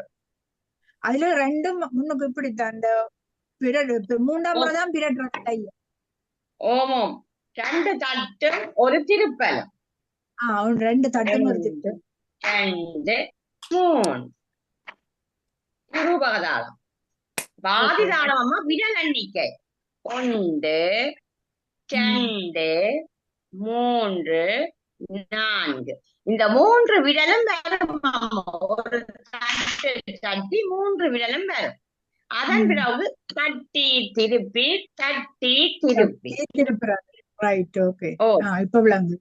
அதுல 2 முன்னுக்கு இப்படித்தான். அந்த மூன்றாம் தான் பிரட். ஓமம். 2 தட்டு ஒரு திருப்பலம். 2 தட்டும் ஒரு திருப்பலம். 2 3 ரூபகதாளம். ஆதிதாளம் அம்மா விரல் எண்ணிக்கை. 1 2 3 4. இந்த 3 விரலும் வரும். ஒரு தட்டு தட்டி 3 விரலும் வரும். அதன் பிறகு தட்டி திருப்பி திருப்புறாரு. Right, okay. இப்ப விளங்கு.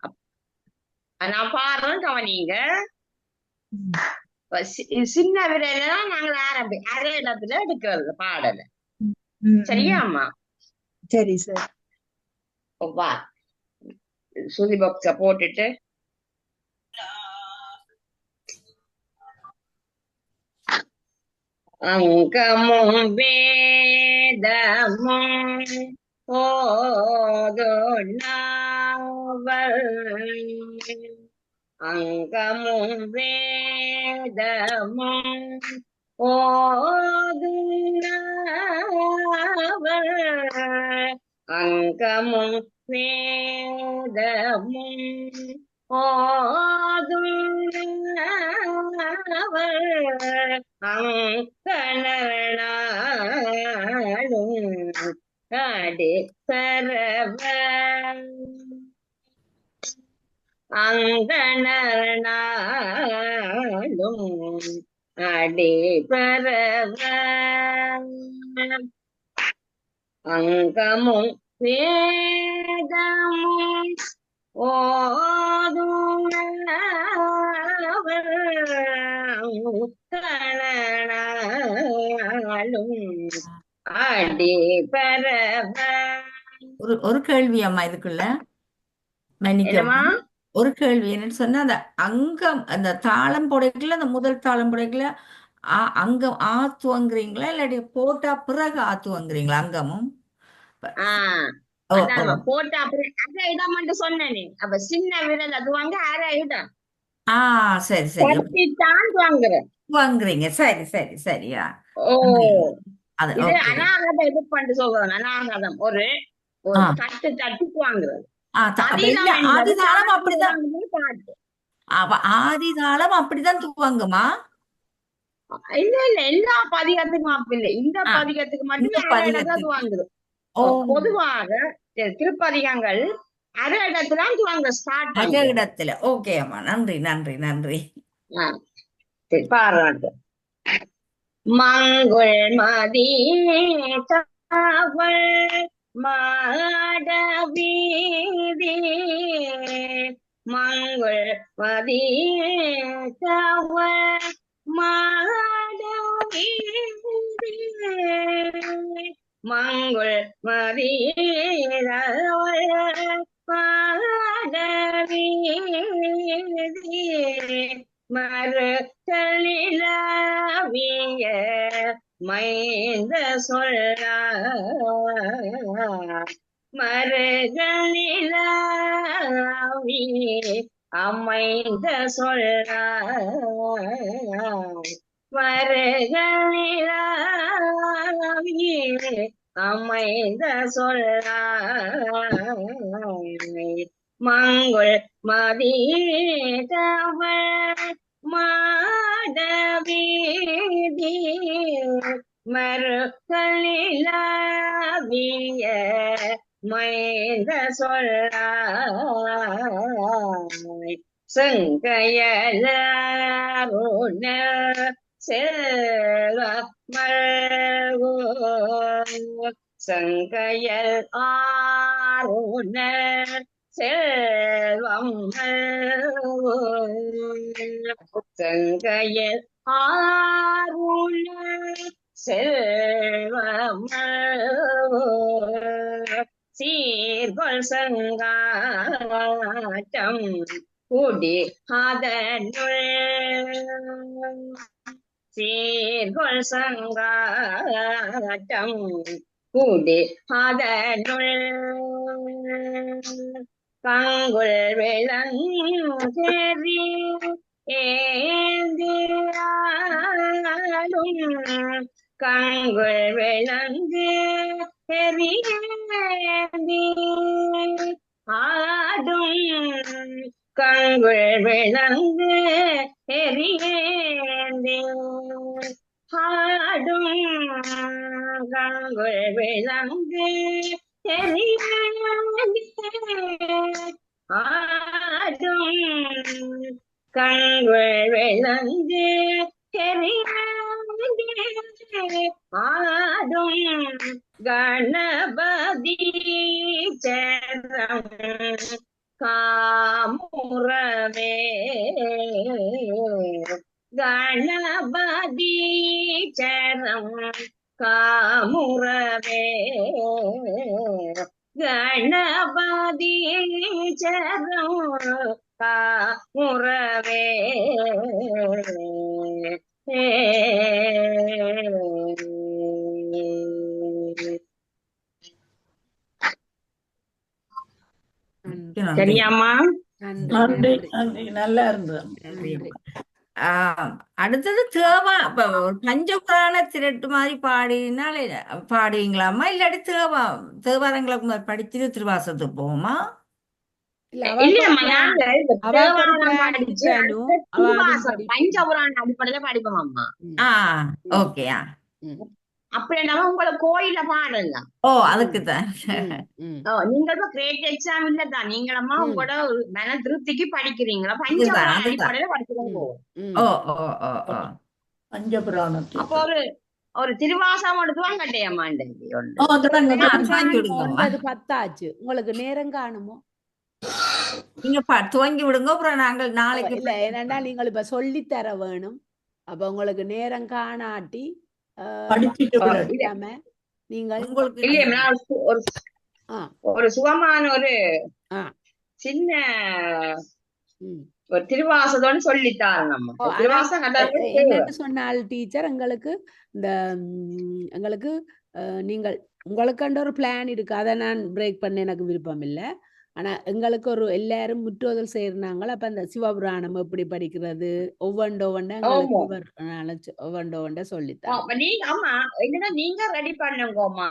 நான் பாடுறேன், கவனிங்க. சின்ன விரல நாங்க அரை இடத்துல எடுக்கிறது பாடல. சரியாம்மா? சரி சார். வா, சுதி பாக்ஸ போட்டுட்டு அங்கமும் வேதமும் ஓதுனாவல். அங்கமும் வேதமும் ஓதுனாவல். அங்கமும் வேதமும் ஓதுனாவல். அங்கணனாலும் அடிப்பரவன். அங்கணனாலும் அடி பரவ அங்கமும் வேதமும் ஓதும் அடி பரவ. ஒரு கேள்வி அம்மா இதுக்குள்ள மன்னிக்கம்மா. ஒரு கேள்வி என்னன்னு சொன்னா அந்த அங்கம் அந்த தாளம் புடைக்கல அந்த முதல் தாளம் புடைக்கல அங்கம் ஆத்துவங்கிறீங்களா இல்லாட்டி போட்டா பிறகு ஆத்துவங்கிறீங்களா அங்கமும்? போட்டா அரை இடம் மட்டும் சொன்னேனே. அப்ப சின்ன விரல் அது வாங்க அரை இடம். சரி சரி வாங்குறேன். சரி சரி சரியா. இது அநாகதம் இது பண்ணி சொல்றேன். அநாகதம் ஒரு தட்டு தட்டுக்கு வாங்குறது. ஆதிதாளம் அப்படிதான். ஆதிதாளம் அப்படிதான் துவங்குமா? இல்ல இல்ல எல்லா பதிகத்துக்கும் அப்படி இல்லை. இந்த பதிகத்துக்கு மட்டும் துவங்குது. பொதுவாக திருப்பதிகங்கள் அரை இடத்துல துவங்க ஸ்டார்ட் அரை இடத்துல. ஓகே அம்மா, நன்றி நன்றி நன்றி. பாராட்டு. மங்குள் மதி மாட வீதி மங்குள் மதி மாட வீதி மங்குள் மதி மாட வீதி மறுத்தலிலாவிய மைந்த சொல்ல மறுதலிலாவி அமைந்த சொல்ல மறுதலிலாவி அமைந்த சொல்ல மங்குள் மதிதவள் மாட வீதி மறுக்கலிலாவிய மைந்த சொல்ல செங்கையலருண செல்வ மல்கு செங்கையல் ஆருண செல்வம் செங்கையல் ஆருண செல்வம் சீர்கொள் சங்காட்டம் குடி அதனுள் சீர்கொள் சங்காட்டம் குடி அதனுள் கங்குள் விளங்கெறி ஏந்தியாலும் கங்குள் விளங்கு எரியேந்தி ஆடும் கங்குள் விளங்கு எரியேந்தி ஆடும் கங்குள் விளங்கு ஆடும் கண்கள் விளங்கு ஆடும் கணபதி சரம் காமுறவே கணபதி சரம் காமுறவே கணபதி சரம் காமுறவே சரியாம்மா? நன்றி நன்றி, நல்லா இருந்தது. அடுத்தது பஞ்சபுராண திரட்டு மாதிரி பாடினாலே பாடுவீங்களாமா? இல்லாட்டி தேவாரங்களை படிச்சுட்டு திருவாசத்துக்கு போவோமா? பஞ்சபுராண அடிப்படையில படிப்போம் அம்மா. ஓகேயா? அப்படி நம்ம உங்களை கோயில பாடல. அதுக்குதான் நீங்க கிரேட் எக்ஸாம் இல்லதான், நீங்களம்மா உங்களோட மன திருப்திக்கு படிக்கிறீங்களா? பஞ்சபுராண அடிப்படையில படிக்கிறோம். பஞ்சபுராணத்தை அப்போ ஒரு திருவாசகம் எடுத்துவாங்க கட்டையம்மா ஒன்பது 10 ஆச்சு. உங்களுக்கு நேரம் காணுமோ? நீங்க துவங்கி விடுங்க, அப்புறம் நாங்கள் நாளைக்கு இல்ல என்னன்னா நீங்கள் இப்ப சொல்லித்தர வேணும். அப்ப உங்களுக்கு நேரம் காணாட்டி நீங்கள் ஒரு சுகமான ஒரு சின்ன ஒரு திருவாசதோன்னு சொல்லித்தாரு. நம்ம திருவாசம் என்னன்னு சொன்னால் டீச்சர் எங்களுக்கு இந்த எங்களுக்கு நீங்கள் உங்களுக்கு ஒரு பிளான் இருக்கு. அதை நான் பிரேக் பண்ண எனக்கு விருப்பம் இல்லை. ஆனா எங்களுக்கு ஒரு எல்லாரும் முற்றுதல் செய்யறாங்க. அப்ப அந்த சிவபுராணம் எப்படி படிக்கிறது ஒவ்வொண்டோவண்ட சொல்லித்தான். ஆமா என்னன்னா நீங்க ரெடி பண்ணுங்கம்மா.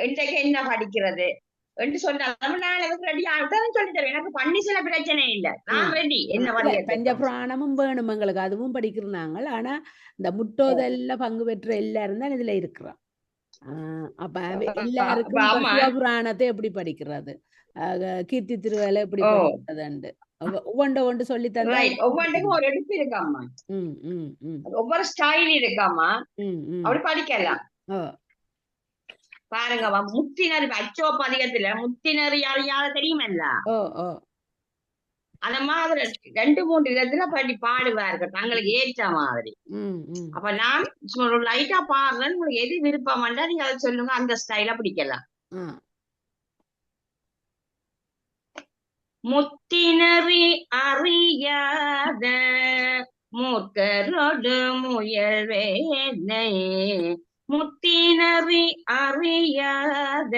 இன்றைக்கு என்ன படிக்கிறது என்று சொன்னாலும் நான் எனக்கு ரெடி ஆகிட்டாலும் சொல்லித்தரேன். எனக்கு பண்ணி சில பிரச்சனை இல்லை. நான் ரெடி. என்ன பஞ்சபுராணமும் வேணும் எங்களுக்கு, அதுவும் படிக்கிறாங்க. ஆனா இந்த முற்றோதல்ல பங்கு பெற்ற எல்லாரும் தான் இதுல இருக்கிறோம். அப்ப எல்லாருக்கும் சிவபுராணத்தை எப்படி படிக்கிறது, கீர்த்தி திருவேலை எப்படி படிக்கிறது ஒவ்வொண்டு சொல்லி தர. ஒவ்வொன்றுக்கும் ஒரு எடுப்பு இருக்காமா, ஒவ்வொரு ஸ்டைல் இருக்காமா, அப்படி படிக்கலாம். பாருங்க முத்தினறி அச்சோ பதிகத்துல முத்தினறி அறியாத தெரியுமல்ல, அந்த மாதிரி 2-3 விதத்துல பாடுவார்கள் தங்களுக்கு ஏற்ற மாதிரி. அப்ப நான் லைட்டா பாடுறேன், உங்களுக்கு எது விருப்பம் நீங்க அதை சொல்லுங்க, அந்த ஸ்டைல பிடிக்கலாம். முத்தினறி அறியாத மூர்க்கரோடு முயல்வேனை, முத்தினறி அறியாத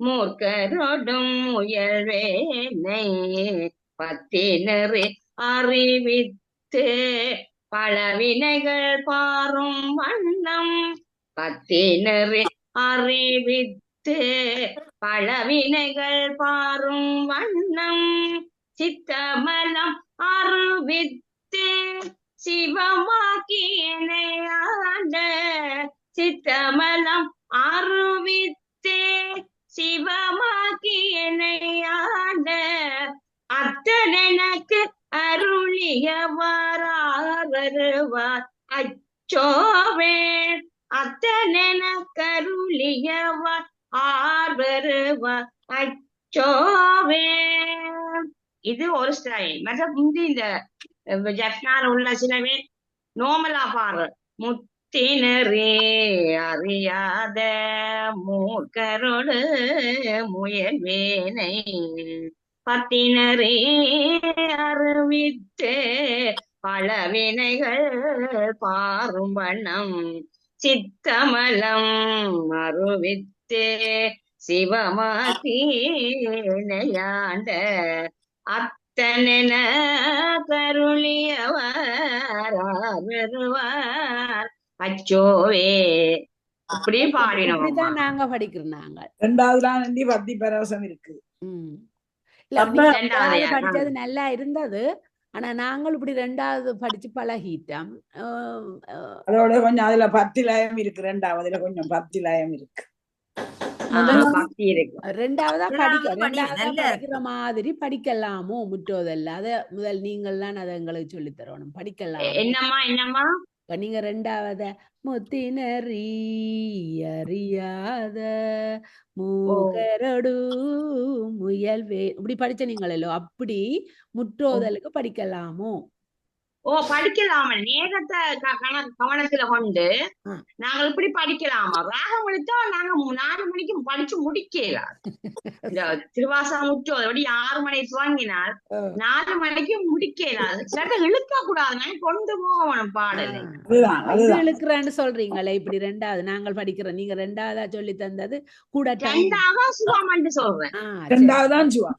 மூர்க்கரோடும் முயல்வேனை, பத்தினறி அறிவித்து பலவினைகள் பாரும் வண்ணம், பத்தினறி அறிவித்து பலவினைகள் பாரும் வண்ணம், சித்தமலம் அறிவித்து சிவமாக்கியனை ஆண்ட, சித்தமலம் அறிவித்து சிவமாக்கியனை ஆண்ட, அத்தனக்கு அருளியவாரார் அச்சோவே, அத்தனக்கு அருளியவார் ஆர்வருவார் அச்சோவே. இது ஒரு ஸ்டைல். மற்ற முந்தி இந்த ஜப்னால உள்ள சில பேர் நோமலா பாரு. முத்தினரே அறியாத மூர்க்கரோடு முயல்வேனை, பத்தினரே அறிவித்து பலவினைகள் பாரும் வண்ணம், சித்தமலம் அறிவித்து சிவமாக்கினையாண்ட, அத்தனென கருளியவார் அச்சோவே. அப்படி பாடினோம். நாங்க படிக்கிறோம். நாங்க 2வது பக்தி பரவசம் இருக்கு. படிச்சது நல்லா இருந்தது. ஆனா நாங்கள் இப்படி 2வது படிச்சு பழகிட்டோம். அதோட கொஞ்சம் அதுல 10 லயம் இருக்கு. 2வதுல கொஞ்சம் 10 லயம் இருக்கு. 2வதா படிக்கிற மாதிரி படிக்கலாமோ முற்றோதல்ல? அத முதல் நீங்கள் தான் அதை எங்களுக்கு சொல்லி தரணும். படிக்கலாம். என்னம்மா நீங்க 2வத முத்தினறி அறியாத மூகரடு முயல்வே இப்படி படிச்ச நீங்களோ, அப்படி முற்றோதலுக்கு படிக்கலாமோ? படிக்கலாமா? நேரத்தை கவனத்துல கொண்டு நாங்கள் இப்படி படிக்கலாமா? ராகம் எடுத்தா நாங்க 4 மணிக்கு படிச்சு முடிக்கலாம். இந்த திருவாசகம் முற்றோதல் 6 மணி துவங்கினால் 4 மணிக்கு முடிக்கலாம். சில இழுக்க கூடாது, கொண்டு போகணும் பாடல். இழுக்கிறேன்னு சொல்றீங்களே இப்படி 2வது நாங்கள் படிக்கிறோம். நீங்க 2வதா சொல்லி தந்தது கூட 2வதா சுவாமன்னு சொல்றேன். 2வதுதான் சுவா.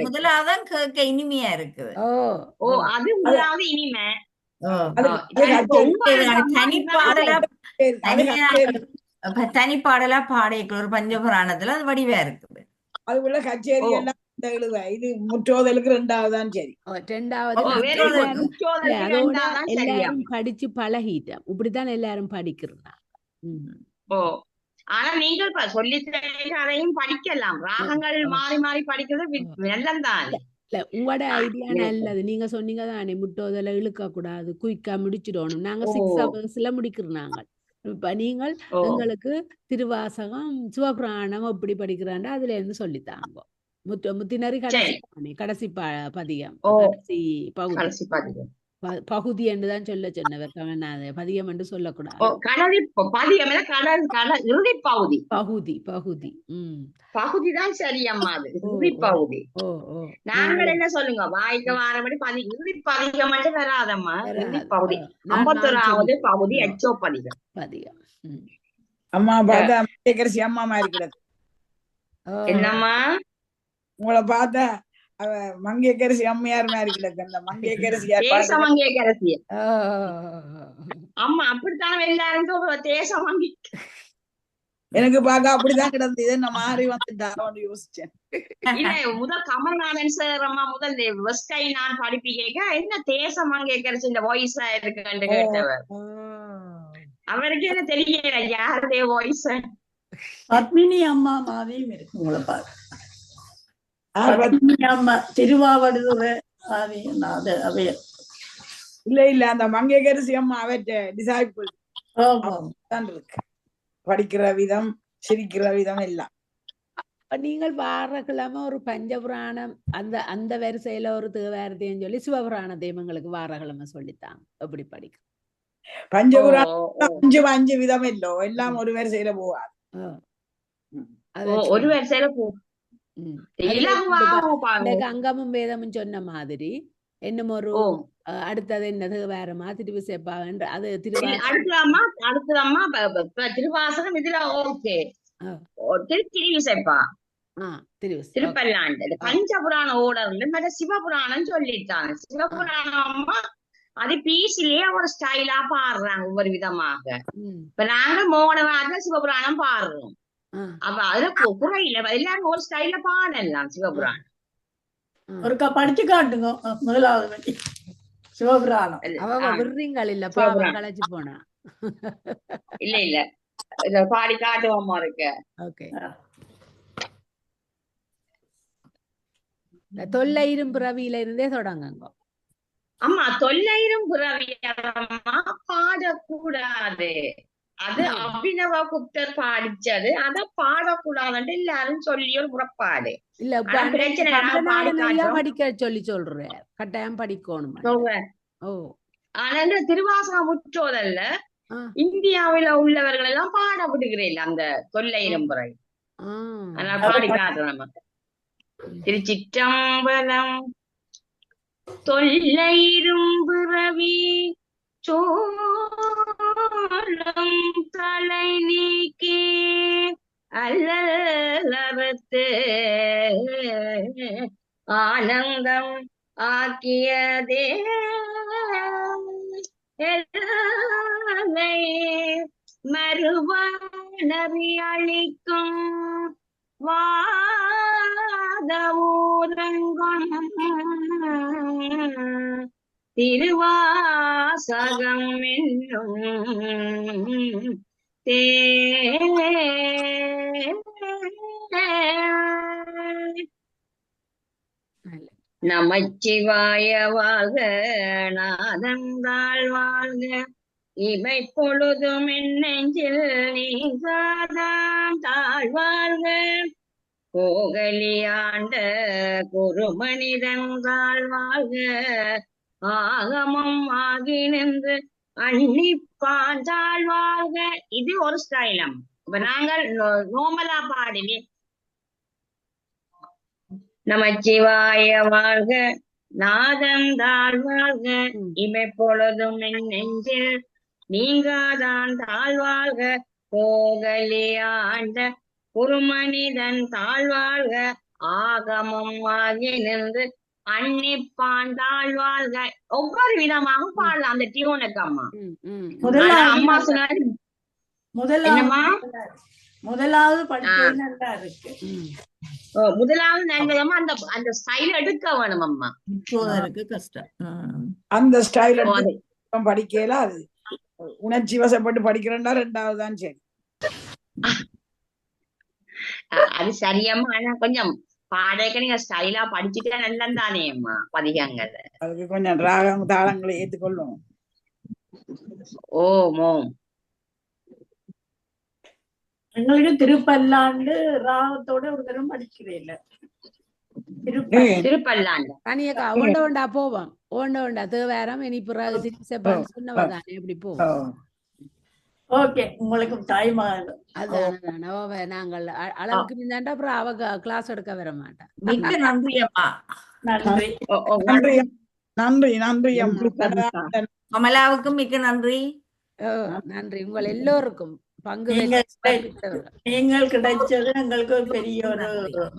முதலாவதான் கேட்க இனிமையா இருக்குது. அது முதலாவது இனிமை. தனிப்பாடலா பாடிய ஒரு பஞ்சபுராணத்துல அது வடிவா இருக்குது. அதுக்குள்ள கச்சேரி எல்லாம் இது முற்றோதலுக்கு 2வதுதான் சரி. 2வது எல்லாரும் படிச்சு பழகிட்டோம். இப்படித்தான் எல்லாரும் படிக்கிறாங்க. ஆனா நீங்கள் சொல்லி அதையும் படிக்கலாம். ராகங்கள் மாறி மாறி படிக்கிறது நல்லதான். இல்ல உங்களோட ஐடியா நல்லது. நீங்க சொன்னீங்க தானே முட்டோதல இழுக்க கூடாது, குயிக்கா முடிச்சிடணும். நாங்க 6 ஹவர்ஸ்ல முடிக்கிறோம் நாங்கள். இப்ப நீங்கள் எங்களுக்கு திருவாசகம் சிவபுராணம் எப்படி படிக்கிறாண்டா அதுல இருந்து சொல்லித்தாங்க. முத்தினரி கடைசி பதியம், கடைசி பகுதி பகுதி என்றுதான் சொல்ல சொன்னவர் கவனாத, பதியம் என்று சொல்லக்கூடாது. பகுதி பகுதி பகுதிதான் சரியம்மா. அது இறுதி பகுதி. நாங்கள் என்ன சொல்லுங்க வாய்க்க வாரபடி இறுதி பதிகம் மட்டும் வராதம்மா. இறுதி பகுதி 51வது பகுதி அச்சோ பதிகம். அம்மா பார்த்தா மங்கையரசி அம்மா மாதிரி கிடக்கு. என்னம்மா உங்களை பார்த்தா அவ மங்கையரசி அம்மையார் மாதிரி கிடக்கு. அந்த மங்கையரசி மங்கையரசி அம்மா அப்படித்தான் எல்லாரும் தேசம் வாங்கி எனக்கு பார்க்க அப்படிதான் கிடந்தது. நான் மாறி வந்துட்டான்னு யோசிச்சேன். இல்ல முதல் கமல்நாதன் சார் அம்மா முதல் வெஸ்டை நான் படிப்பி கேட்க என்ன தேசம் மங்கையரசி இந்த வாய்ஸா இருக்குன்னு கேட்டவர். அவருக்கு என்ன தெரியல யாருடைய வாய்ஸ். பத்மினி அம்மா மாதிரியும் இருக்கு உங்களை பாரு. பத்மினி அம்மா திருவாவடுதுறை இல்ல இல்ல அந்த மங்கையரசி அம்மா அவற்ற டிசைபிள் தான் இருக்கு. படிக்கிற விதம் சிரிக்கிற விதம் எல்லாம். நீங்கள் வாரக்கிழமை ஒரு பஞ்சபுராணம் அந்த அந்த வரிசையில ஒரு தேவாரத்தையும் சொல்லி சிவபுராணத்தையும் எங்களுக்கு வாரக்கிழமை சொல்லித்தாங்க எப்படி படிக்க. பஞ்சபுராணம் 5 விதம் இல்லோ எல்லாம் ஒரு வரிசையில போவாது. ஒரு வரிசையில போ அங்கமும் வேதமும் சொன்ன மாதிரி என்னமோ ஒரு அடுத்தது என்னது வேற மாதிரி விசேப்பா அது அடுத்ததம்மா திருவாசகம் இதுல ஓகே திருவிசைப்பா திருப்பல்லாண்டு பஞ்சபுராண ஓடர்ல மற்ற சிவபுராணம் சொல்லிட்டாங்க. சிவபுராணம்மா அது பீசிலேயே ஒரு ஸ்டைலா பாடுறாங்க ஒவ்வொரு விதமாக. இப்ப நாங்க மோகனவாத சிவபுராணம் பாடுறோம். அப்ப அதுல குறையில எல்லாரும் ஒரு ஸ்டைல பாடலாம் சிவபுராணம். ஒருக்கா படிச்சு காட்டுங்க முதலாவது சிவபுராணம். விடுறீங்கள் இல்ல பாவம் களைச்சு போனா. இல்ல இல்ல பாடி காட்டுவோமா இருக்கு. ஓகே. தொல்லையிரும் பிறவியில இருந்தே தொடங்குங்க. ஆமா தொல்லையிரும் பிறவியம்மா பாடக்கூடாது. அது அபினவ குப்தர் பாடிச்சது. அத பாடக்கூடாதுன்னு எல்லாரும் சொல்லி ஒரு முறைப்பாடு. இல்ல படிக்க சொல்லி சொல்றேன். கட்டாயம் படிக்கணும். ஆனா திருவாசகம் முற்றோதல்ல இந்தியாவில உள்ளவர்கள் எல்லாம் பாட விடுகிறேன் அந்த தொல்லையிரும் பிறவி. ஆனா பாடி காட்டுறோம் நமக்கு. திருச்சிற்றம்பலம். தொல்லையிரும் பிறவி சோழம் தலை நீக்கி அல்லலறுத்து ஆனந்தம் ஆக்கியதே மறுவானறி அளிக்கும் வாதவூரங்கம் திருவாசகம் என்னும் நமச்சிவாய வாழ்க நாதந்தாள் வாழ்க இவை பொழுதும் நெஞ்சில் நீங்காதான் தாழ்வாழ்க கோகலியாண்ட குருமனிதந்தாள் வாழ்க ஆகமம் ஆகி நின்று அன்னிப்பாஞ்சாள் வாழ்க. இது ஒரு ஸ்டைலம். இப்ப நாங்கள் நோமலா பாடினே நமச்சிவாய வாழ்க நாதந்தாள் வாழ்க இமை பொழுதும் நெஞ்சில் நீங்காதான் தாழ்வாழ்க கோகலியாண்ட குருமனிதன் தாழ்வாழ்க ஆகமம் ஆகி நின்று அன்னிப்பான் தாழ்வாழ்க. ஒவ்வொரு விதமாக பாடலாம் அந்த டியூனுக்கு அம்மா. அம்மா சொன்னாரு முதலாவது படிச்சா இருக்கு. முதலாவது நல்லதம்மா அந்த அந்த ஸ்டைல் எடுக்க வேணும் அம்மா. கஷ்டம் அந்த ஸ்டைல் படிக்கல. அது உணர்ச்சி வசப்பட்டு படிக்கிறேன்னா 2வது தான் சரி. அது சரியம்மா. ஆனா கொஞ்சம் பாடக்க நீங்க ஸ்டைலா படிச்சுட்டா நல்லா தானேம்மா பதிகங்கள். அதுக்கு கொஞ்சம் ராகம் தாளங்களை ஏற்றுக்கொள்ளும். ஓமோ எங்களுக்கு திருப்பல்லாண்டு ராகத்தோட ஒரு தரம் படிக்கிறேன். திருப்பல்லாண்டு தனியக்கா ஓண்ட ஓண்டா போவோம். ஓண்ட தேவாரம் இனி பிறகு திருச்செப்பான்னு சொன்னவதானே எப்படி போவோம். ஓகே, உங்களுக்கு டைம் ஆகும். அதான் நாங்கள் அளவுக்கு இருந்தாண்டா அப்புறம் அவ கிளாஸ் எடுக்க வர மாட்டேன். மிக்க நன்றி அம்மா. நன்றி நன்றி நன்றி நன்றி அம்மா. கமலாவுக்கும் மிக்க நன்றி. நன்றி உங்கள் எல்லோருக்கும் பங்கு நீங்கள் கிடைச்சது எங்களுக்கு ஒரு பெரிய ஒரு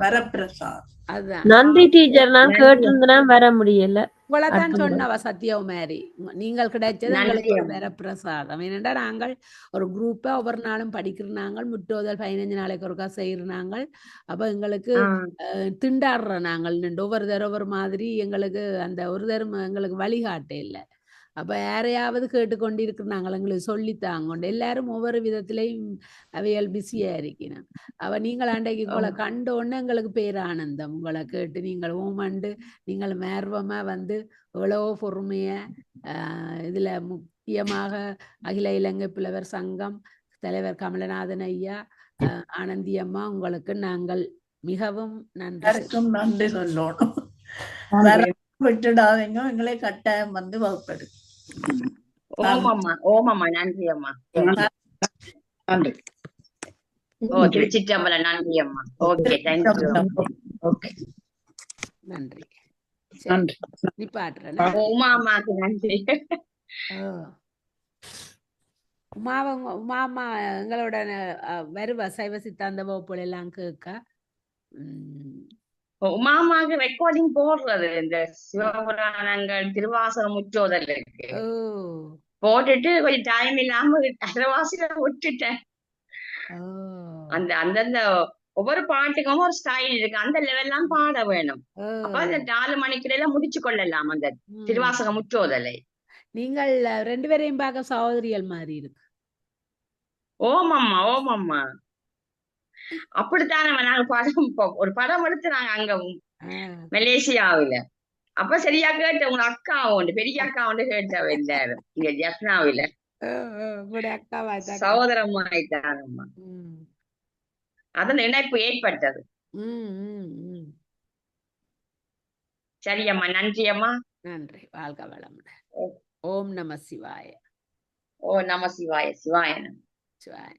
வரப்பிரசாதம். நன்றி டீச்சர், நான் கேட்டிருந்தேன் வர முடியல. உங்களைத்தான் சொன்னவ சத்யகுமாரி, நீங்கள் கிடைச்சது எங்களுக்கு ஒரு வரப்பிரசாதம். ஏனென்றா நாங்கள் ஒரு குரூப்பா ஒவ்வொரு நாளும் படிக்கிறனாங்க, முற்றோதல் 15 நாளைக்கு ஒருக்கா செய்யறாங்க. அப்ப எங்களுக்கு திண்டாடுற நாங்கள் ஒவ்வொரு மாதிரி எங்களுக்கு அந்த ஒரு தரம் எங்களுக்கு வழிகாட்ட இல்லை. அப்ப யாரையாவது கேட்டுக்கொண்டிருக்கிறாங்க, எங்களுக்கு சொல்லித்தாங்க. எல்லாரும் ஒவ்வொரு விதத்திலையும் அவையால் பிஸியா இருக்கணும். நீங்கள் அன்றைக்கு உங்களை கண்ட உடனே எங்களுக்கு பேரானந்தம். உங்களை கேட்டு நீங்கள் ஓமண்டு நீங்கள் மேர்வமா வந்து எவ்வளவோ பொறுமைய இதுல முக்கியமாக அகில இலங்கை புலவர் சங்கம் தலைவர் கமலநாதன் ஐயா, ஆனந்தி அம்மா, உங்களுக்கு நாங்கள் மிகவும் நன்றி சொல்லணும். விட்டுடாதீங்க, எங்களை கட்டாயம் வந்து வகுப்பெடு. ஓமம்மா நன்றி அம்மா. நன்றி. திருச்சிற்றம்பலம். நன்றி அம்மா. Okay, thank you. ஓகே, நன்றி. நன்றி. நிப்பாட்டுறேன். உமாமாக்கு நன்றி. உமாமா எங்களோட வருவ சைவ சித்தாந்த வகுப்புல எல்லாம் கேட்க. உமாமாக்கு ரெக்கார்டிங் போடுறது இந்த சிவபுராணங்கள் திருவாசகம் முற்றோதல் இருக்கு, போட்டுட்டு கொஞ்சம் டைம் இல்லாம அரைவாசியில விட்டுட்டேன். அந்த அந்தந்த ஒவ்வொரு பாட்டுக்கும் ஒரு ஸ்டைல் இருக்கு, அந்த லெவல்லாம் பாட வேணும். அப்ப அந்த 4 மணிக்குள்ள முடிச்சு கொள்ளலாம் அந்த திருவாசக முற்றோதலை. நீங்கள் 2 பேரையும் பார்க்க சகோதரிகள் மாதிரி இருக்கு. ஓமம்மா அப்படித்தானே. நாங்க ஒரு படம் எடுத்து நாங்க அங்க மலேசியாவில, அப்ப சரியா கேட்ட உங்க அக்கா உண்டு, பெரிய அக்கா உண்டு கேட்டவ எல்லாரும் இங்க ஜப்னாவில சகோதரமாயிட்டாங்கம்மா. அதன் இணைப்பு ஏற்பட்டது. சரியம்மா, நன்றி அம்மா. நன்றி, வாழ்க வளமுடன். ஓம் நம சிவாய. ஓ நம சிவாய. சிவாய நம. சிவாய.